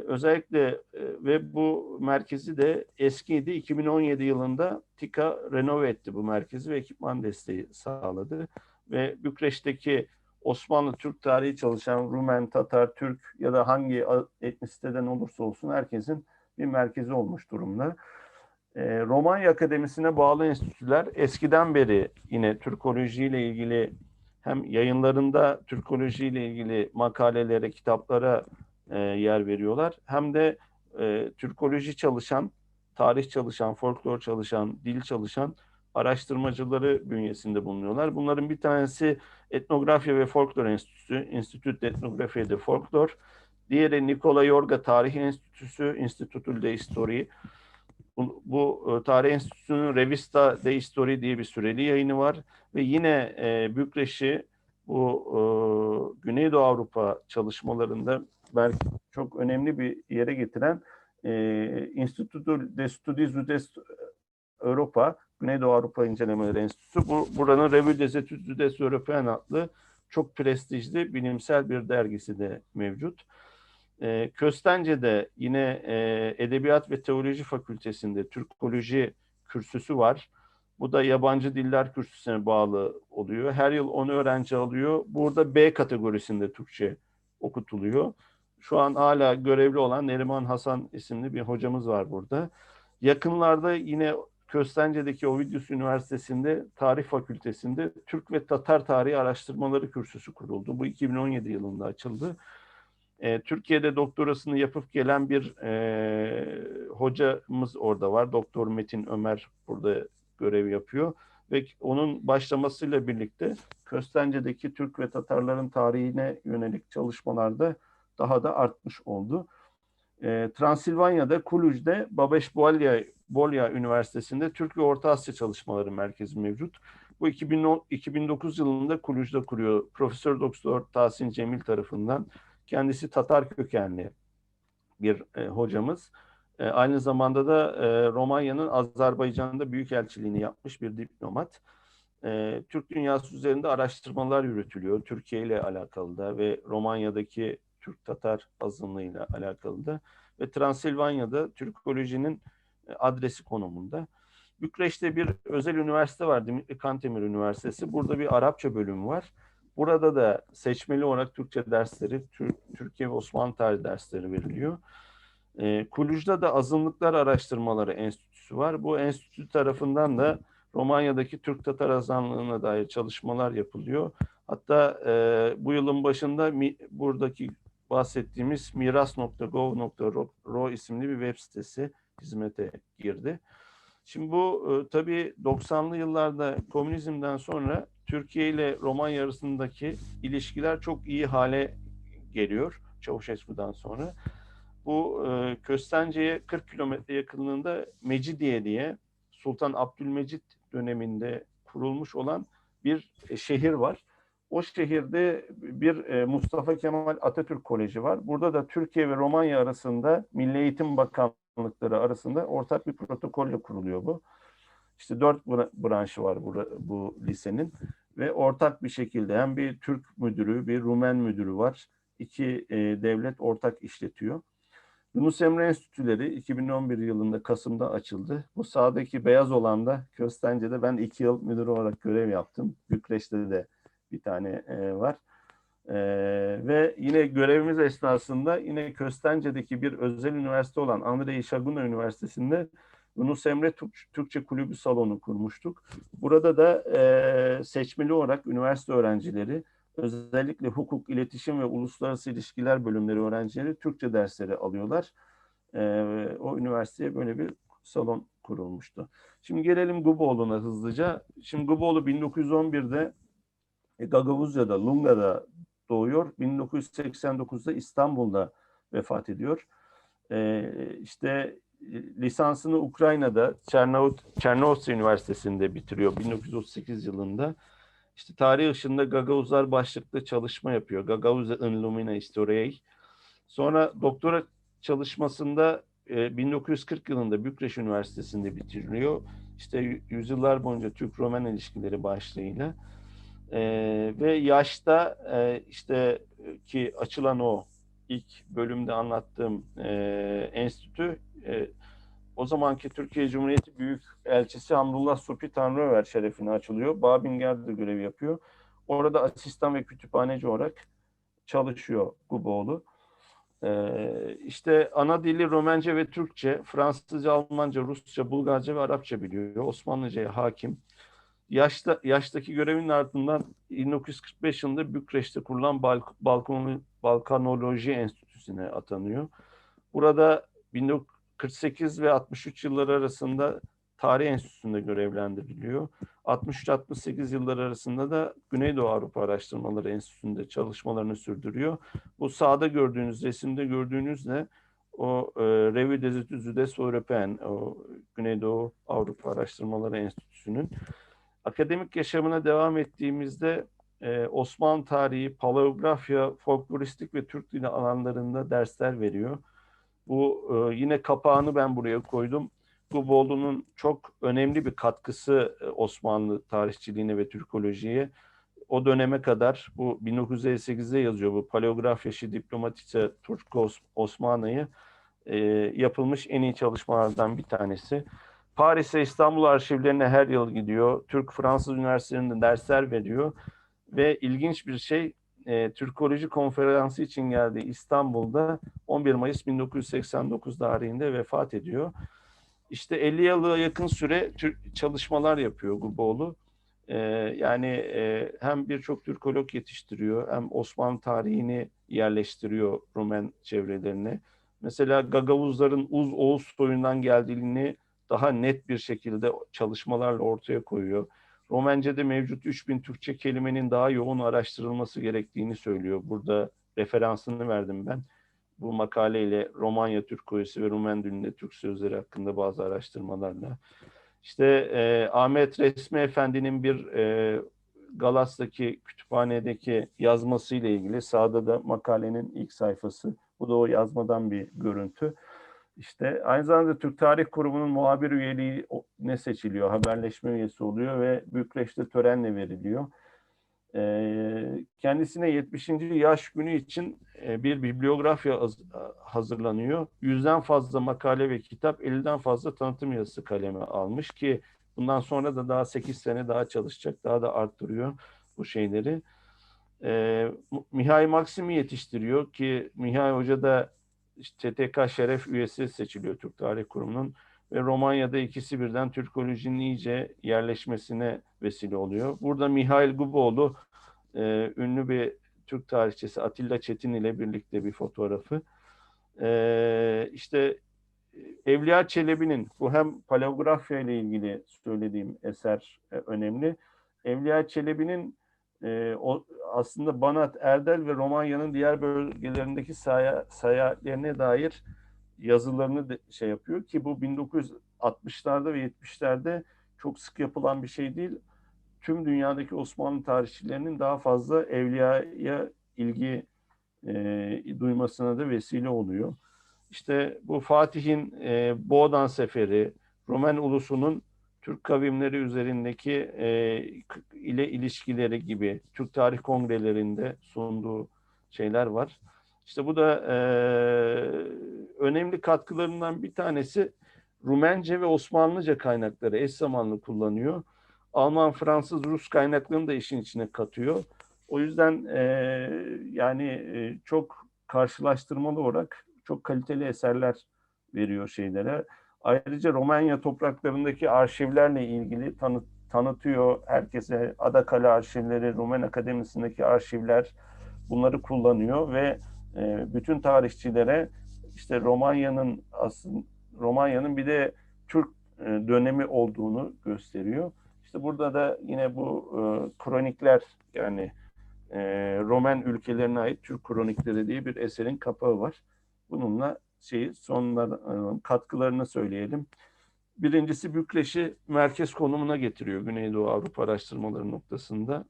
Özellikle ve bu merkezi de eskiydi. 2017 yılında TİKA renove etti bu merkezi ve ekipman desteği sağladı. Ve Bükreş'teki Osmanlı Türk tarihi çalışan Rumen, Tatar, Türk ya da hangi etnisiteden olursa olsun herkesin bir merkezi olmuş durumda. Romanya Akademisi'ne bağlı enstitüler eskiden beri yine Türkoloji ile ilgili hem yayınlarında Türkoloji ile ilgili makalelere, kitaplara yer veriyorlar. Hem de Türkoloji çalışan, tarih çalışan, folklor çalışan, dil çalışan araştırmacıları bünyesinde bulunuyorlar. Bunların bir tanesi Etnografya ve Folklor Enstitüsü, Institut d'Ethnografie de Folklor. Diğeri Nikola Yorga Tarih Enstitüsü, Institutul de Istorie. Bu Tarih Enstitüsü'nün Revista de History diye bir süreli yayını var. Ve yine Bükreş'i bu Güneydoğu Avrupa çalışmalarında belki çok önemli bir yere getiren Instituto de Studies Sud-Est Europa, Güneydoğu Avrupa İncelemeleri Enstitüsü. Buranın Revue des Études Sud-Est Européennes adlı çok prestijli bilimsel bir dergisi de mevcut. Köstence'de yine Edebiyat ve Teoloji Fakültesi'nde Türkoloji kürsüsü var. Bu da yabancı diller kürsüsüne bağlı oluyor. Her yıl 10 öğrenci alıyor. Burada B kategorisinde Türkçe okutuluyor. Şu an hala görevli olan Neriman Hasan isimli bir hocamız var burada. Yakınlarda yine Köstence'deki Ovidius Üniversitesi'nde Tarih Fakültesi'nde Türk ve Tatar Tarihi Araştırmaları Kürsüsü kuruldu. Bu 2017 yılında açıldı. Türkiye'de doktorasını yapıp gelen bir hocamız orada var. Doktor Metin Ömer burada görev yapıyor. Ve onun başlamasıyla birlikte Köstence'deki Türk ve Tatarların tarihine yönelik çalışmalarda daha da artmış oldu. Transilvanya'da, Kuluj'da Babeş Bolya Üniversitesi'nde Türk ve Orta Asya Çalışmaları Merkezi mevcut. Bu 2009 yılında Kuluj'da kuruyor. Profesör Doktor Tahsin Cemil tarafından. Kendisi Tatar kökenli bir hocamız. Aynı zamanda da Romanya'nın Azerbaycan'da büyükelçiliğini yapmış bir diplomat. Türk dünyası üzerinde araştırmalar yürütülüyor. Türkiye ile alakalı da ve Romanya'daki Türk-Tatar azınlığıyla alakalı da ve Transilvanya'da Türkolojinin adresi konumunda. Bükreş'te bir özel üniversite var, Dimitri Cantemir Üniversitesi. Burada bir Arapça bölümü var. Burada da seçmeli olarak Türkçe dersleri, Türkiye ve Osmanlı tarihi dersleri veriliyor. Kuluj'da da Azınlıklar Araştırmaları Enstitüsü var. Bu enstitü tarafından da Romanya'daki Türk-Tatar azınlığına dair çalışmalar yapılıyor. Hatta bu yılın başında buradaki bahsettiğimiz miras.gov.ro isimli bir web sitesi hizmete girdi. Şimdi bu tabii 90'lı yıllarda komünizmden sonra Türkiye ile Romanya arasındaki ilişkiler çok iyi hale geliyor Çavuşesku'dan sonra. Bu Köstence'ye 40 kilometre yakınlığında Mecidiye diye Sultan Abdülmecit döneminde kurulmuş olan bir şehir var. O şehirde bir Mustafa Kemal Atatürk Koleji var. Burada da Türkiye ve Romanya arasında Milli Eğitim Bakanlıkları arasında ortak bir protokolle kuruluyor bu. İşte 4 branşı var bu lisenin ve ortak bir şekilde hem bir Türk müdürü, bir Rumen müdürü var. İki devlet ortak işletiyor. Yunus Emre Enstitüleri 2011 yılında Kasım'da açıldı. Bu sağdaki beyaz olan da Köstence'de ben 2 yıl müdür olarak görev yaptım. Bükreş'te de bir tane var. Ve yine görevimiz esnasında yine Köstence'deki bir özel üniversite olan Andrei Şaguna Üniversitesi'nde Yunus Emre Türkçe Kulübü salonu kurmuştuk. Burada da seçmeli olarak üniversite öğrencileri, özellikle hukuk, iletişim ve uluslararası ilişkiler bölümleri öğrencileri Türkçe dersleri alıyorlar. O üniversiteye böyle bir salon kurulmuştu. Şimdi gelelim Guboğlu'na hızlıca. Şimdi Guboğlu 1911'de Gagavuzya'da, Lunga'da doğuyor. 1989'da İstanbul'da vefat ediyor. İşte lisansını Ukrayna'da Çernovtsi Üniversitesi'nde bitiriyor 1938 yılında. İşte tarih ışığında Gagavuzlar başlıklı çalışma yapıyor. Gagavuzya în lumina istoriei. Sonra doktora çalışmasında 1940 yılında Bükreş Üniversitesi'nde bitiriyor. İşte yüzyıllar boyunca Türk-Romen ilişkileri başlığıyla. Ve yaşta işte ki açılan o ilk bölümde anlattığım enstitü o zamanki Türkiye Cumhuriyeti Büyükelçisi Hamdullah Supi Tanrıöver şerefine açılıyor. Babinger'de görev yapıyor. Orada asistan ve kütüphaneci olarak çalışıyor Guboğlu. İşte ana dili Romence ve Türkçe, Fransızca, Almanca, Rusça, Bulgarca ve Arapça biliyor. Osmanlıca'ya hakim. Yaştaki görevinin ardından 1945 yılında Bükreş'te kurulan Balkanoloji Enstitüsü'ne atanıyor. Burada 1948 ve 63 yılları arasında Tarih Enstitüsü'nde görevlendiriliyor. 63-68 yılları arasında da Güneydoğu Avrupa Araştırmaları Enstitüsü'nde çalışmalarını sürdürüyor. Bu sağda gördüğünüz, resimde gördüğünüzle o Revue des Études Européennes, o Güneydoğu Avrupa Araştırmaları Enstitüsü'nün akademik yaşamına devam ettiğimizde Osmanlı tarihi, paleografya, folkloristik ve Türk dili alanlarında dersler veriyor. Bu yine kapağını ben buraya koydum. Guboğlu'nun çok önemli bir katkısı Osmanlı tarihçiliğine ve Türkolojiye. O döneme kadar bu 1958'de yazıyor bu Paleografya și Diplomatice Turco-Osmanlı'yı yapılmış en iyi çalışmalardan bir tanesi. Paris'e, İstanbul arşivlerine her yıl gidiyor. Türk-Fransız üniversitelerinde dersler veriyor. Ve ilginç bir şey, Türkoloji konferansı için geldiği İstanbul'da 11 Mayıs 1989 tarihinde vefat ediyor. İşte 50 yıla yakın süre çalışmalar yapıyor Guboğlu. Yani hem birçok Türkolog yetiştiriyor, hem Osmanlı tarihini yerleştiriyor Rumen çevrelerine. Mesela Gagavuzların Uz-Oğuz soyundan geldiğini daha net bir şekilde çalışmalarla ortaya koyuyor. Romence'de mevcut 3000 Türkçe kelimenin daha yoğun araştırılması gerektiğini söylüyor. Burada referansını verdim ben. Bu makaleyle Romanya Türkolojisi ve Rumen dilinde Türk sözleri hakkında bazı araştırmalarla. İşte Ahmet Resmi Efendi'nin bir Galas'taki kütüphanedeki yazmasıyla ilgili sağda da makalenin ilk sayfası. Bu da o yazmadan bir görüntü. İşte aynı zamanda Türk Tarih Kurumu'nun muhabir üyeliğine seçiliyor. Haberleşme üyesi oluyor ve Bükreş'te törenle veriliyor. Kendisine 70. yaş günü için bir bibliografya hazırlanıyor. 100'den fazla makale ve kitap, 50'den fazla tanıtım yazısı kaleme almış ki bundan sonra da daha 8 sene daha çalışacak, daha da arttırıyor bu şeyleri. Mihail Maksim'i yetiştiriyor ki Mihail Hoca da TTK Şeref üyesi seçiliyor Türk Tarih Kurumu'nun ve Romanya'da ikisi birden Türkolojinin iyice yerleşmesine vesile oluyor. Burada Mihail Guboğlu ünlü bir Türk tarihçisi Atilla Çetin ile birlikte bir fotoğrafı. İşte Evliya Çelebi'nin, bu hem paleografya ile ilgili söylediğim eser önemli. Evliya Çelebi'nin aslında Banat, Erdel ve Romanya'nın diğer bölgelerindeki seyahatlerine dair yazılarını şey yapıyor ki bu 1960'larda ve 70'lerde çok sık yapılan bir şey değil. Tüm dünyadaki Osmanlı tarihçilerinin daha fazla evliyaya ilgi duymasına da vesile oluyor. İşte bu Fatih'in Boğdan Seferi, Rumen ulusunun Türk kavimleri üzerindeki ile ilişkileri gibi Türk Tarih Kongrelerinde sunduğu şeyler var. İşte bu da önemli katkılarından bir tanesi Rumence ve Osmanlıca kaynakları eş zamanlı kullanıyor. Alman, Fransız, Rus kaynaklarını da işin içine katıyor. O yüzden çok karşılaştırmalı olarak çok kaliteli eserler veriyor şeylere. Ayrıca Romanya topraklarındaki arşivlerle ilgili tanıtıyor herkese. Adakale arşivleri, Rumen Akademisi'ndeki arşivler bunları kullanıyor ve bütün tarihçilere işte Romanya'nın bir de Türk dönemi olduğunu gösteriyor. İşte burada da yine bu kronikler yani Roman ülkelerine ait Türk kronikleri diye bir eserin kapağı var. Bununla katkılarını söyleyelim. Birincisi Bükreş'i merkez konumuna getiriyor Güneydoğu Avrupa araştırmaları noktasında.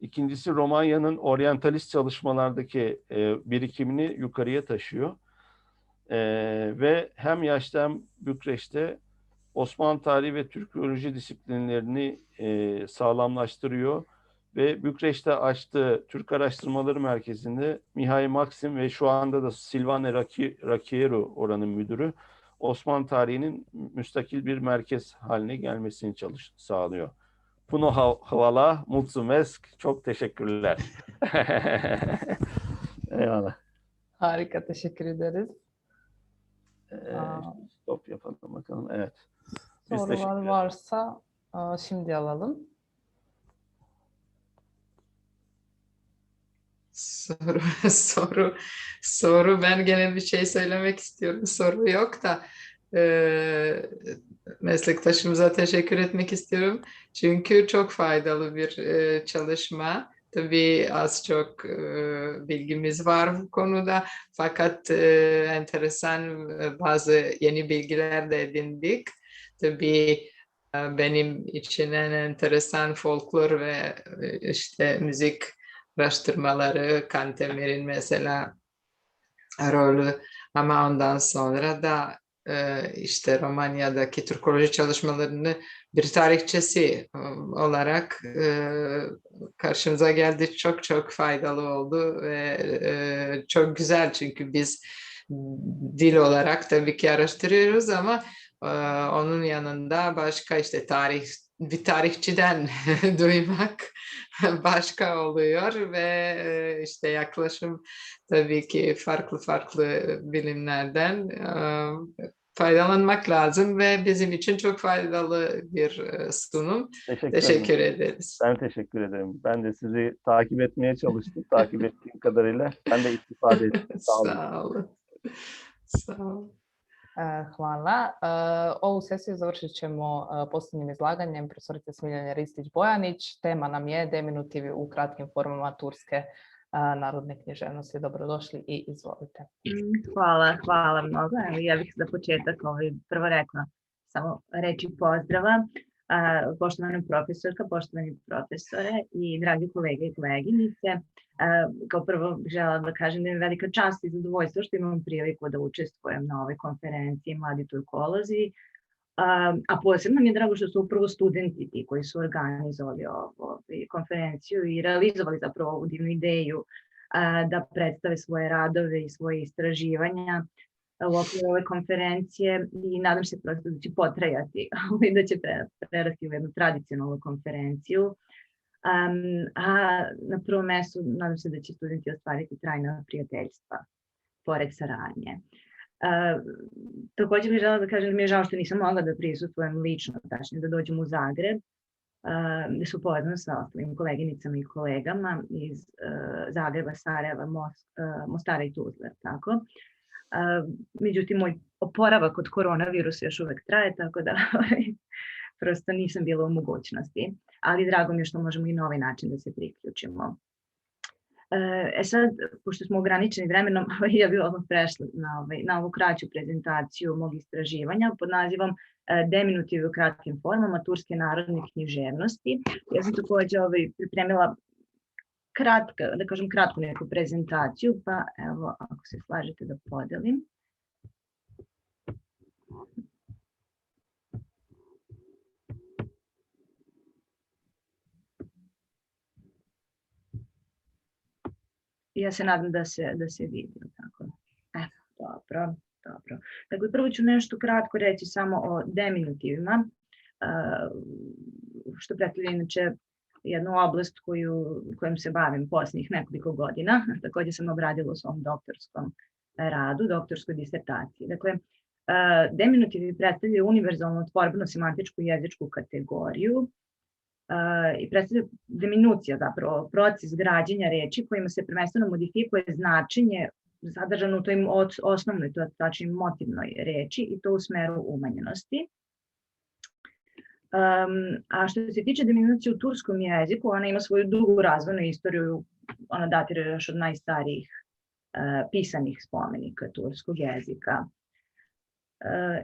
İkincisi Romanya'nın oryantalist çalışmalardaki birikimini yukarıya taşıyor. Ve hem yaşta hem Bükreş'te Osmanlı tarihi ve Türkoloji disiplinlerini sağlamlaştırıyor ve Bükreş'te açtığı Türk Araştırmaları Merkezi'nde Mihai Maxim ve şu anda da Silvane Rachieru oranın müdürü Osmanlı tarihinin müstakil bir merkez haline gelmesini sağlıyor. Puno hvala, mulțumesc, çok teşekkürler. Eyvallah. Harika, teşekkür ederiz. Stop yapalım bakalım. Evet. Sorular varsa şimdi alalım. Soru ben gene bir şey söylemek istiyorum. Soru yok da meslektaşımıza teşekkür etmek istiyorum. Çünkü çok faydalı bir çalışma. Tabii az çok bilgimiz var bu konuda. Fakat enteresan bazı yeni bilgiler de edindik. Tabii benim için en enteresan folklor ve işte müzik araştırmaları, Kantemir'in mesela rolü ama ondan sonra da işte Romanya'daki Türkoloji çalışmalarını bir tarihçesi olarak karşımıza geldi. Çok çok faydalı oldu ve çok güzel çünkü biz dil olarak tabii ki araştırıyoruz ama onun yanında başka işte bir tarihçiden duymak başka oluyor ve işte yaklaşım tabii ki farklı bilimlerden faydalanmak lazım ve bizim için çok faydalı bir sunum. Teşekkür ederiz. Ben teşekkür ederim. Ben de sizi takip etmeye çalıştım. Takip ettiğim kadarıyla. Ben de istifade ettim. Sağ olun. Sağ olun. Hvala. Ovu sesiju završit ćemo posljednjim izlaganjem profesorice Smiljane Ristić-Bojanić. Tema nam je deminutiv u kratkim formama turske narodne književnosti. Dobrodošli i izvolite. Hvala mnogo. Ja bih za početak prvo rekla samo reči pozdrava. Poštovana profesorka, poštovani profesore i dragi kolege i koleginice. Kao prvo želela da kažem da je velika čast i zadovoljstvo što imam priliku da učestvujem na ovoj konferenciji Mladi turkolozi, a posebno mi je drago što su upravo studenti ti koji su organizovali ovu konferenciju i realizovali zapravo ovu divnu ideju da predstave svoje radove i svoje istraživanja u okviru ove konferencije i nadam se prosto da će potrajati i da će prerasti u jednu tradicionalnu konferenciju. A na prvom mestu nadam se da će studenti ostvariti trajna prijateljstva pored saradnje. Također bih želela da kažem da mi je žao što nisam mogla da prisustvujem lično, tačnije da dođem u Zagreb, da se upoznam sa ostalim koleginicama i kolegama iz Zagreba, Sarajeva, Mostara i Tuzle, tako. Međutim, moj oporavak od koronavirusa još uvek traje, tako da prosto nisam bila u mogućnosti. Ali drago mi je što možemo i na ovaj način da se priključimo. Sad, pošto smo ograničeni vremenom, ja bih odmah prešla na ovu kraću prezentaciju mog istraživanja pod nazivom Deminutivi u kratkim formama turske narodne književnosti. Ja sam takođe pripremila kratku neku prezentaciju, pa evo, ako se slažete da podelim. Ja se nadam da se vidi. Dobro. Dakle, prvo ću nešto kratko reći samo o deminutivima, što predstavlja inače jednu oblast kojom se bavim posljednjih nekoliko godina. Takođe sam obradila u svom doktorskom radu, doktorskoj disertaciji. Dakle, deminutivi predstavljaju univerzalnu tvorbeno-semantičku jezičku kategoriju i predstavlja deminucija, zapravo proces građenja reči kojima se prvenstveno modifikuje značenje sadržano u toj osnovnoj, tačnije motivnoj reči i to u smeru umanjenosti. A što se tiče deminucije u turskom jeziku, ona ima svoju dugu razvojnu istoriju, ona datira još od najstarijih pisanih spomenika turskog jezika.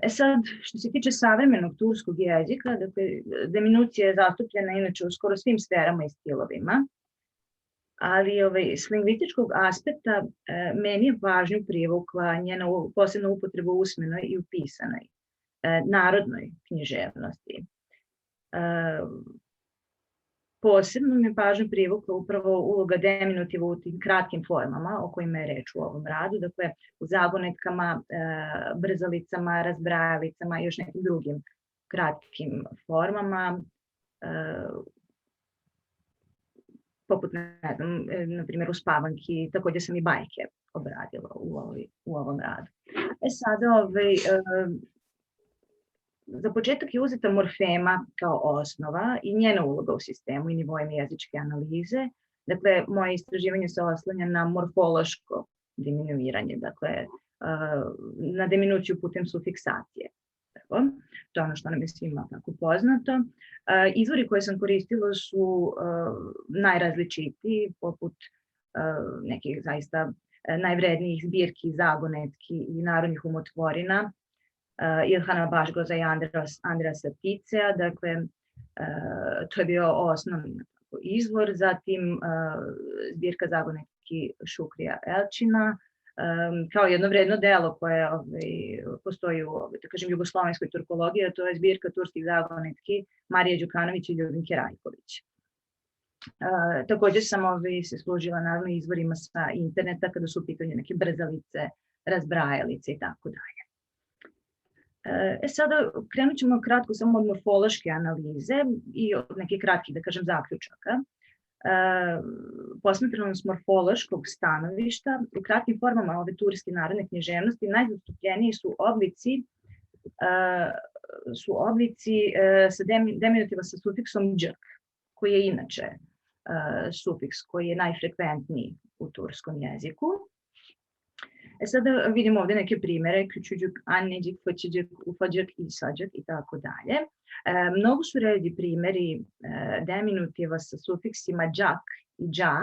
Sad, što se tiče savremenog turskog jezika, dakle, deminucija je zastupljena inače u skoro svim sferama i stilovima, ali s lingvističkog aspekta meni je pažnju privukla njena posebna upotreba u usmenoj i u pisanoj narodnoj književnosti. Posebno mi je pažnju privukla upravo uloga deminutiva u tim kratkim formama o kojima je reč u ovom radu, dakle u zagonetkama, brzalicama, razbrajalicama i još nekim drugim kratkim formama, poput, ne znam, na primjer u Spavanki, takođe sam i bajke obradila u ovom radu. Sada, za početak je uzeta morfema kao osnova i njena uloga u sistemu i nivoima jezičke analize. Dakle, moje istraživanje se oslanja na morfološko diminuiranje, dakle, na diminuciju putem sufiksacije. To je ono što nam je svima tako poznato. Izvori koje sam koristila su najrazličitiji, poput nekih zaista najvrednijih zbirki, zagonetki i narodnih umotvorina, Ilhana Bašgoza i Andrasa Picea, dakle, to je bio osnovni izvor, zatim zbirka zagonetki Šukrija Elčina, kao jedno vredno delo koje postoji u, da kažem, jugoslovenskoj turkologiji, a to je zbirka turskih zagonetki Marije Đukanović i Ljubinke Rajković. Takođe sam se služila naravno izvorima sa interneta kada su u pitanju neke brzalice, razbrajalice i tako dalje. Sada krenut ćemo kratko samo od morfološke analize i od nekih kratkih, da kažem, zaključaka. Posmatrano s morfološkog stanovišta, u kratkim formama ove turske narodne književnosti najzastupljeniji su oblici sa deminutiva sa sufiksom dž, koji je inače sufiks koji je najfrekventniji u turskom jeziku. Sada vidimo ovde neke primere, ključuđuk, annedžik, fćđik, ufađik, isađik i tako dalje. Mnogo su redi primeri deminutiva sa sufiksima džak i dža.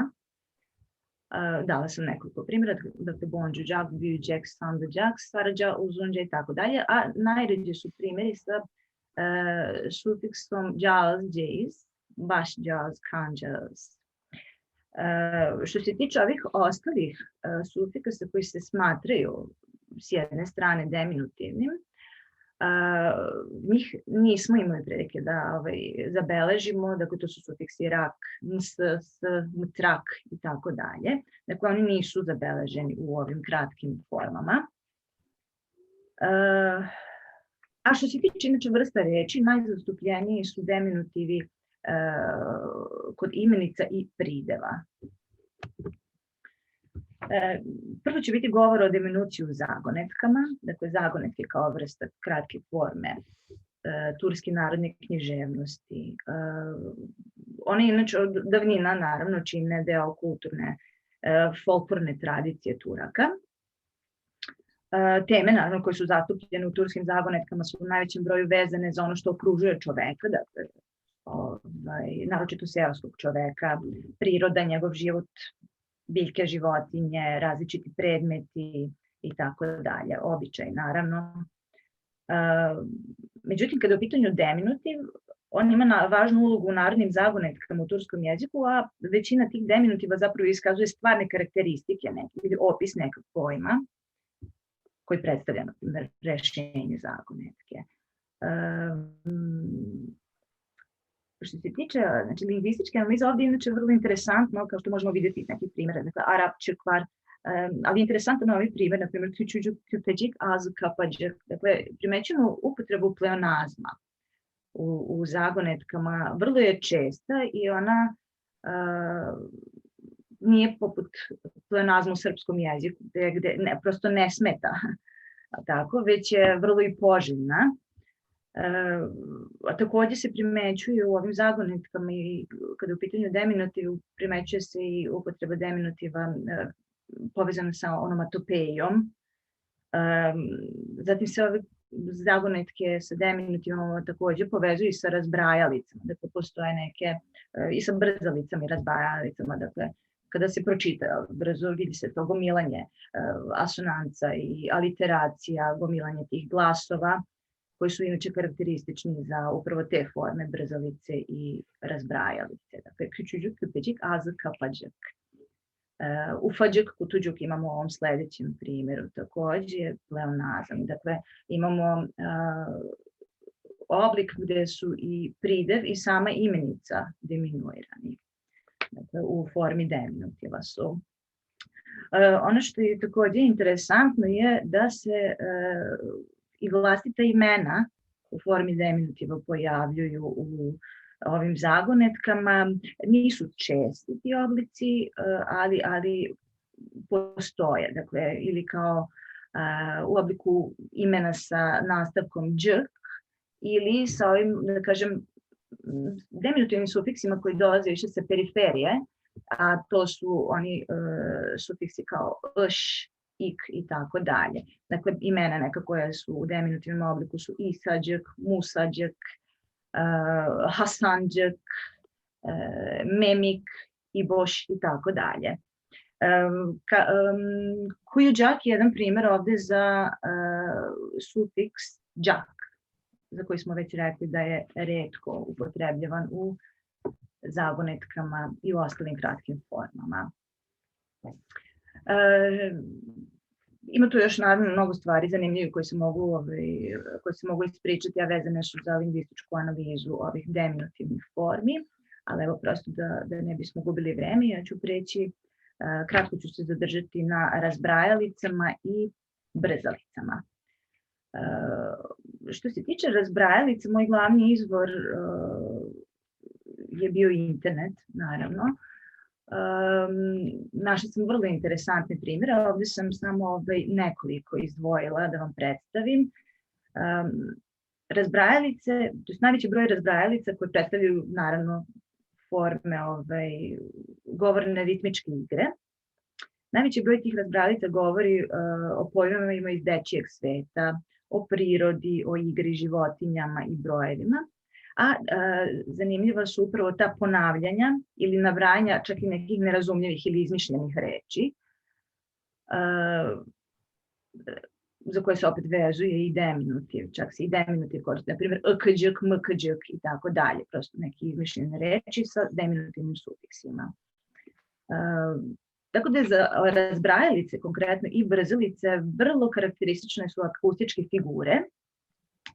Dala sam nekoliko primjera, dakle bonđu džak, biju džek, sandu džak, stvarđa, uzunđa i tako dalje, a najređe su primjeri sa sufiksom džaz, džez, baš džaz, kanđaz. Što se tiče ovih ostalih sufikasa koji se smatraju s jedne strane deminutivnim, njih nismo imali prilike da zabeležimo, dakle to su sufiksi rak, ns, s, mtrak i tako dalje. Dakle, oni nisu zabeleženi u ovim kratkim formama. A što se tiče inače vrsta reči, najzastupljeniji su deminutivi kod imenica i prideva. Prvo će biti govor o deminuciji u zagonetkama, dakle zagonetke kao vrsta kratke forme turske narodne književnosti. One inače od davnina naravno čine deo kulturne folklorne tradicije Turaka. Teme, naravno, koje su zastupljene u turskim zagonetkama su u najvećem broju vezane za ono što okružuje čoveka, dakle, naročito seoskog čoveka, priroda, njegov život, biljke, životinje, različiti predmeti i tako dalje, običaj, naravno. Međutim, kada je u pitanju deminutiv, on ima važnu ulogu u narodnim zagonetkama u turskom jeziku, a većina tih deminutiva zapravo iskazuje stvarne karakteristike ili opis nekog pojma koji predstavlja, na primjer, rešenje zagonetke. Što se tiče lingvističke analize, ovdje je inače vrlo interesantno, kao što možemo vidjeti neki primjere, dakle, Arapče, kvar, ali interesantan ovaj primjer, na primjer, Küçücük, Küpecik, Az, Kapacık, dakle, primećujemo upotrebu pleonazma u zagonetkama, vrlo je česta i ona nije poput pleonazma u srpskom jeziku, gde prosto ne smeta, tako, već je vrlo i poželjna. A takođe se primećuje u ovim zagonetkama i kada je u pitanju deminutiv, primećuje se i upotreba deminutiva povezana sa onomatopejom. Zatim se ove zagonetke sa deminutivima takođe povezuju i sa razbrajalicama, dakle postoje neke i sa brzalicama i razbrajalicama, dakle kada se pročita brzo vidi se to gomilanje asonanca i aliteracija, gomilanje tih glasova koji su inače karakteristični za upravo te forme brzalice i razbrajalice. Dakle, Küçücük, Küpecik, Az, Kapacık. Ufacık, Kutucuk imamo u ovom sledećem primjeru takođe, pleonazam. Dakle, imamo oblik gde su i pridev i sama imenica diminuirani. Dakle, u formi deminutiva su. Ono što je takođe interesantno je da se i vlastita imena u formi deminutiva pojavljuju u ovim zagonetkama. Nisu česti ti oblici, ali postoje. Dakle, ili kao u obliku imena sa nastavkom džk ili sa ovim, da kažem, deminutivnim sufiksima koji dolaze više sa periferije, a to su oni sufiksi kao š, ik i tako dalje. Dakle, imena neka koja su u deminutivnom obliku su Isađak, Musađak, Hasanđak, Memik, Iboš i tako dalje. Kuyucak je jedan primjer ovde za sufiks đak, za koji smo već rekli da je retko upotrebljavan u zagonetkama i u ostalim kratkim formama. Ima tu još naravno mnogo stvari zanimljivih koje se mogu ispričati, a vezane su za lingvističku analizu ovih deminutivnih formi, ali evo prosto da ne bismo gubili vreme, ja ću preći, kratko ću se zadržati na razbrajalicama i brzalicama. Što se tiče razbrajalica, moj glavni izvor je bio internet, naravno. Našla sam vrlo interesantne primjere, ovdje sam samo nekoliko izdvojila da vam predstavim. Razbrajalice, to je najveći broj razbrajalica koje predstavljaju naravno forme govorne ritmičke igre. Najveći broj tih razbrajalica govori o pojmovima iz dečijeg sveta, o prirodi, o igri, životinjama i brojevima. A zanimljiva su upravo ta ponavljanja ili nabrajanja čak i nekih nerazumljivih ili izmišljenih reči, za koje se opet vezuje i deminutiv, čak se i deminutiv koriste, na primjer ekđk, mkđk i tako dalje, prosto neke izmišljene reči sa deminutivnim sufiksima. Tako da je za razbrajalice, konkretno i brzalice, vrlo karakteristične su akustičke figure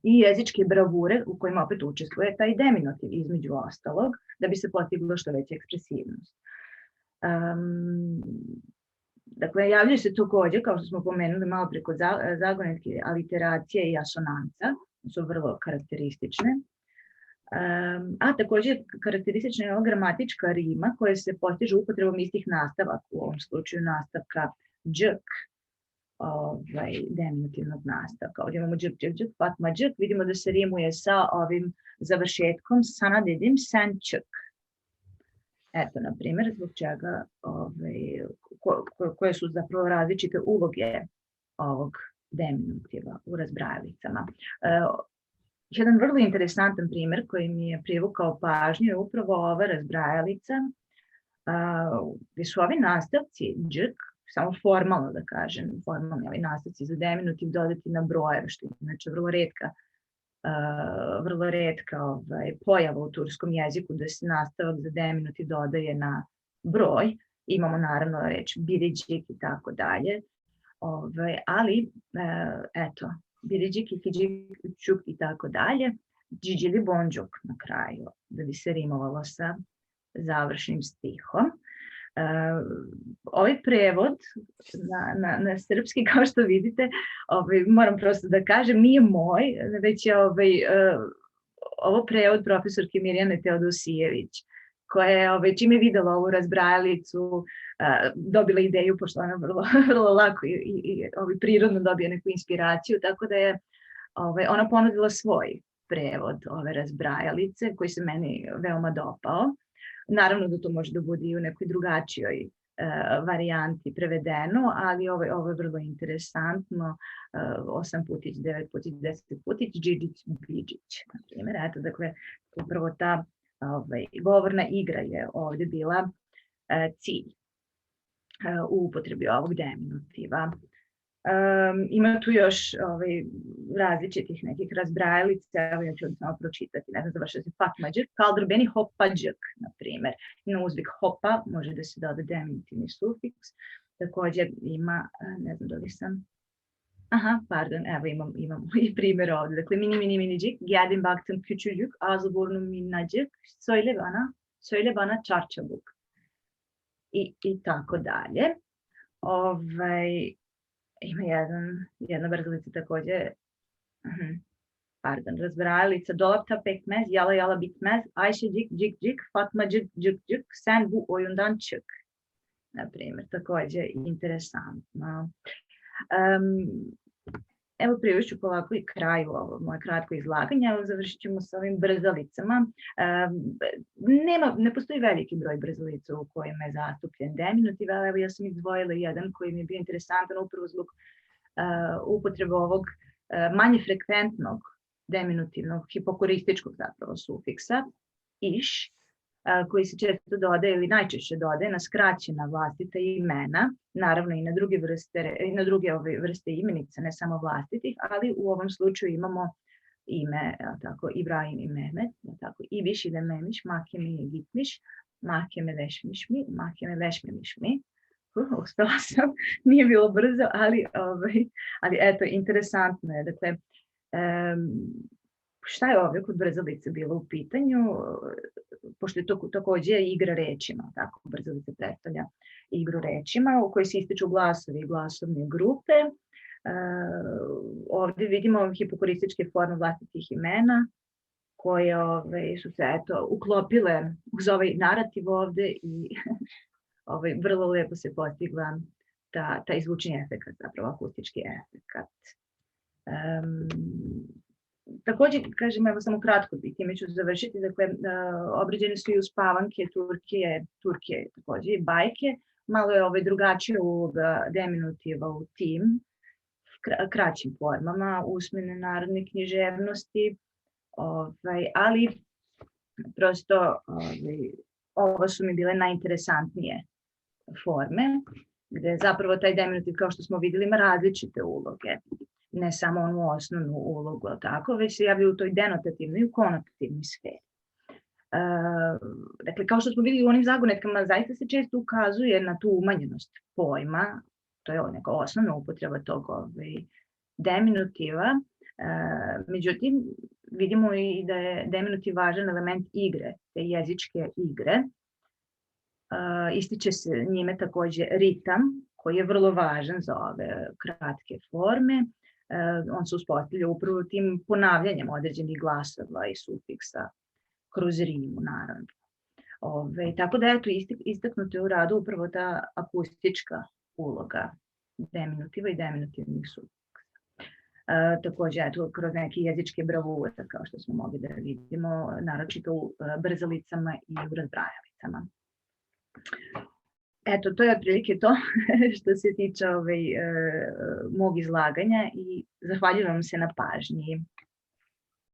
i jezičke bravure u kojima opet učestvuje taj deminutiv između ostalog, da bi se postiglo što veća ekspresivnost. Dakle, javljaju se takođe, kao što smo pomenuli malo preko zagonetke, aliteracije i asonanca, su vrlo karakteristične. A takođe karakteristična je gramatička rima koja se postiže upotrebom istih nastavaka, u ovom slučaju nastavka džk, deminutivnog nastavka. Ovdje imamo džk, džk, džk, Fatma džk, vidimo da se rimuje sa ovim završetkom sana dedim sen čk. Eto, na primjer, zbog čega, koje su zapravo različite uloge ovog deminutiva u razbrajalicama. Jedan vrlo interesantan primjer koji mi je privukao pažnju je upravo ova razbrajalica, gdje su ovi nastavci džk, samo formalno da kažem, formalni ovi nastavci za deminutiv dodati na brojeve, što je znači vrlo retka pojava u turskom jeziku da se nastavak za deminutiv dodaje na broj. Imamo naravno reč biricik i tako dalje, ali eto, biricik i hidžik i tako dalje, džiđili bonđuk na kraju, da bi se rimovalo sa završnim stihom. Ovaj prevod na srpski, kao što vidite, moram prosto da kažem, nije moj, već je ovo prevod profesorke Mirjane Teodosijević, koja je, čim je videla ovu razbrajalicu, dobila ideju, pošto ona vrlo lako i prirodno dobije neku inspiraciju, tako da je ona ponudila svoj prevod ove razbrajalice, koji se meni veoma dopao. Naravno da to može da bude i u nekoj drugačijoj varijanti prevedeno, ali ovo je vrlo interesantno. 8 putić, 9 putić, 10 putić, džiđić, biđić, na primjer. Eto, dakle, upravo ta govorna igra je ovdje bila cilj u upotrebi ovog deminutiva. Ima tu još različitih nekih razbrajalica, evo ja ću samo pročitati, ne znam, završava se fatmađak, kaldur beni hopađak, na primjer. Na uzvik hopa može da se doda deminutivni sufiks, također ima, ne znam da li sam, evo imamo i primjer ovdje, dakle mini geldim baktım küçücük, ağzı burnum minnacık, söyle bana çarçabuk i tako dalje. Ima jedna brzalica također, razbrajalica, dolapta pekmez, yala bitmez, Ayşecik, cik, Fatmacık, cık, sen bu oyundan çık. Na primjer, također interesantno. Evo privešću polako i kraju ovo moje kratko izlaganje, evo završit ćemo sa ovim brzalicama. Ne postoji veliki broj brzalica u kojima je zastupljen deminutiv, ali evo ja sam izdvojila jedan koji mi je bio interesantan upravo zbog upotrebe ovog manje frekventnog deminutivnog hipokorističkog zapravo sufiksa, iš, koji se često dodaje ili najčešće dodaje na skraćena vlastita imena, naravno i na druge vrste imenica, ne samo vlastitih, ali u ovom slučaju imamo ime, tako, Ibrahim i Mehmet, tako, Ibiš ile Memiš, Mahkeme je gitmiš, Mahkeme leşmişmi, Mahkeme leşmemişmi. Uspela sam, nije bilo brzo, ali eto, interesantno je. Dakle, šta je ovdje kod brzalice bilo u pitanju, pošto je to također igra rečima, tako, brzalica predstavlja igru rečima u kojoj se ističu glasovi i glasovne grupe. Ovdje vidimo hipokorističke forme vlastitih imena koje su se uklopile uz ovaj narativ ovdje i vrlo lijepo se postigla ta izvučni efekat, zapravo akustički efekat. Također, kažem, evo samo kratko i time ću završiti, dakle, obrađene su i uspavanke, Turke također, i bajke, malo je drugačija uloga deminutiva u tim, kraćim formama, usmene narodne književnosti, ali prosto ovo su mi bile najinteresantnije forme, gde zapravo taj deminutiv, kao što smo vidjeli, ima različite uloge. Ne samo onu osnovnu ulogu, tako, već se javlja u toj denotativnoj i u konotativnoj sferi. Dakle, kao što smo vidjeli u onim zagonetkama, zaista se često ukazuje na tu umanjenost pojma, to je neka osnovna upotreba tog deminutiva. Međutim, vidimo i da je deminutiv važan element igre, te jezičke igre. Ističe se njime također ritam, koji je vrlo važan za ove kratke forme. On se uspostavlja upravo tim ponavljanjem određenih glasova i sufiksa kroz rimu, naravno. Tako da, eto, istaknuto je u radu upravo ta akustička uloga deminutiva i deminutivnih sufiksa. Također, eto, kroz neke jezičke bravure, kao što smo mogli da vidimo, naročito u brzalicama i u razbrajalicama. Eto, to je otprilike to što se tiče mog izlaganja i zahvaljujem vam se na pažnji.